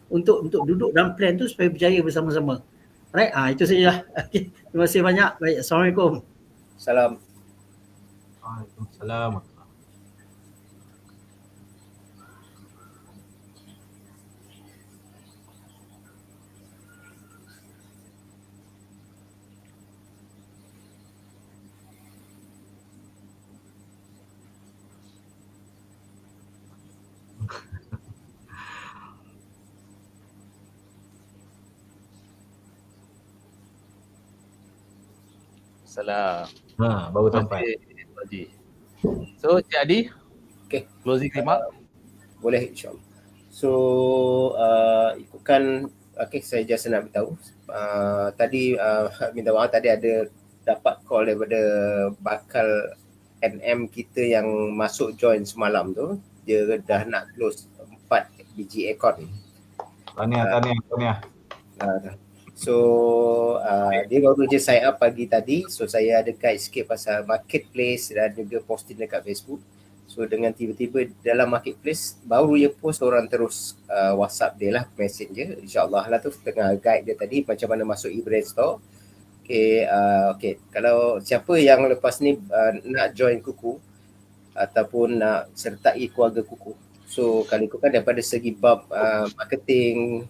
Speaker 4: untuk duduk dalam plan tu supaya berjaya bersama-sama. Right? Itu sajalah. Okay. Terima kasih banyak. Baik, Assalamualaikum.
Speaker 3: Salam.
Speaker 1: Waalaikumsalam.
Speaker 5: Salam.
Speaker 1: Baru sampai.
Speaker 5: Haji. So Cik Adi,
Speaker 3: Okay.
Speaker 5: closing remark.
Speaker 3: Boleh insyaAllah. So ikutkan, saya just nak beritahu tadi minta maaf tadi ada dapat call daripada bakal NM kita yang masuk join semalam tu, dia dah nak close 4 biji account.
Speaker 1: Tahniah.
Speaker 3: So dia baru je sign up pagi tadi. So saya ada guide sikit pasal marketplace dan juga posting dekat Facebook. So dengan tiba-tiba dalam marketplace baru je post, orang terus WhatsApp dia lah, messenger. InsyaAllah lah tu tengah guide dia tadi macam mana masuk e-brand store. Okay, kalau siapa yang lepas ni nak join Kuku ataupun nak sertai keluarga Kuku, so kalau ikutkan daripada segi bab marketing,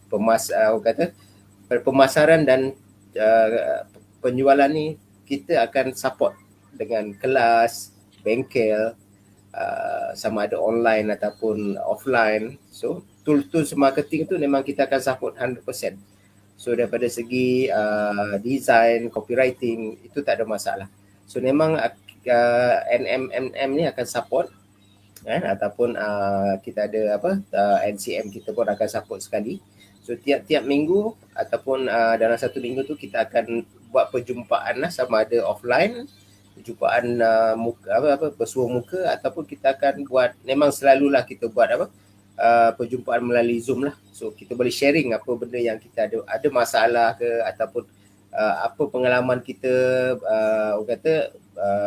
Speaker 3: pemasaran dan penjualan ni, kita akan support dengan kelas, bengkel, sama ada online ataupun offline. So tools marketing tu memang kita akan support 100%. So daripada segi design, copywriting, itu tak ada masalah. So memang NM ni akan support ataupun kita ada NCM kita pun akan support sekali. So tiap minggu ataupun dalam 1 minggu tu kita akan buat perjumpaan lah, sama ada offline, perjumpaan bersua muka, ataupun kita akan buat, memang selalulah kita buat perjumpaan melalui Zoom lah. So kita boleh sharing apa benda yang kita ada masalah ke, ataupun apa pengalaman kita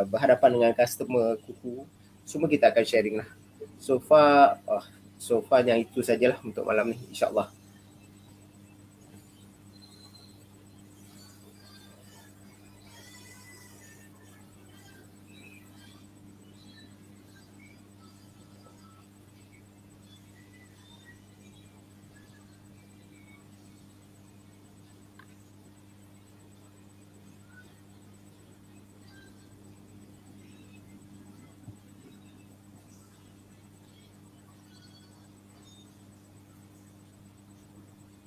Speaker 3: berhadapan dengan customer Kuku, semua kita akan sharing lah. So far yang itu sajalah untuk malam ni, insyaAllah.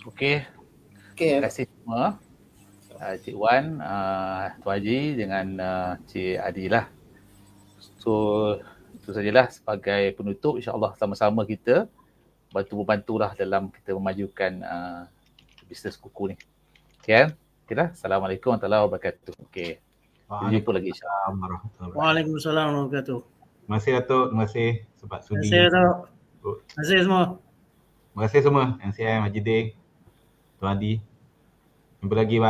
Speaker 5: Okey,
Speaker 3: Okay.
Speaker 5: terima kasih semua. Cik Wan, Tuan Haji dengan Cik Adi lah. So itu sajalah sebagai penutup, insyaAllah sama-sama kita bantu-bantulah dalam kita memajukan bisnes kuku ni. Okay, okay dah. Assalamualaikum warahmatullahi wabarakatuh. Okay, kita jumpa lagi insyaAllah.
Speaker 1: Warahmatullahi wabarakatuh.
Speaker 4: Waalaikumsalam warahmatullahi wabarakatuh.
Speaker 1: Terima kasih Datuk, terima kasih sebab
Speaker 4: Terima
Speaker 1: sudi.
Speaker 4: kasih Datuk. Terima kasih semua.
Speaker 1: Terima kasih semua, MCM, Haji Din, Tuan Adi. Jumpa lagi, bye.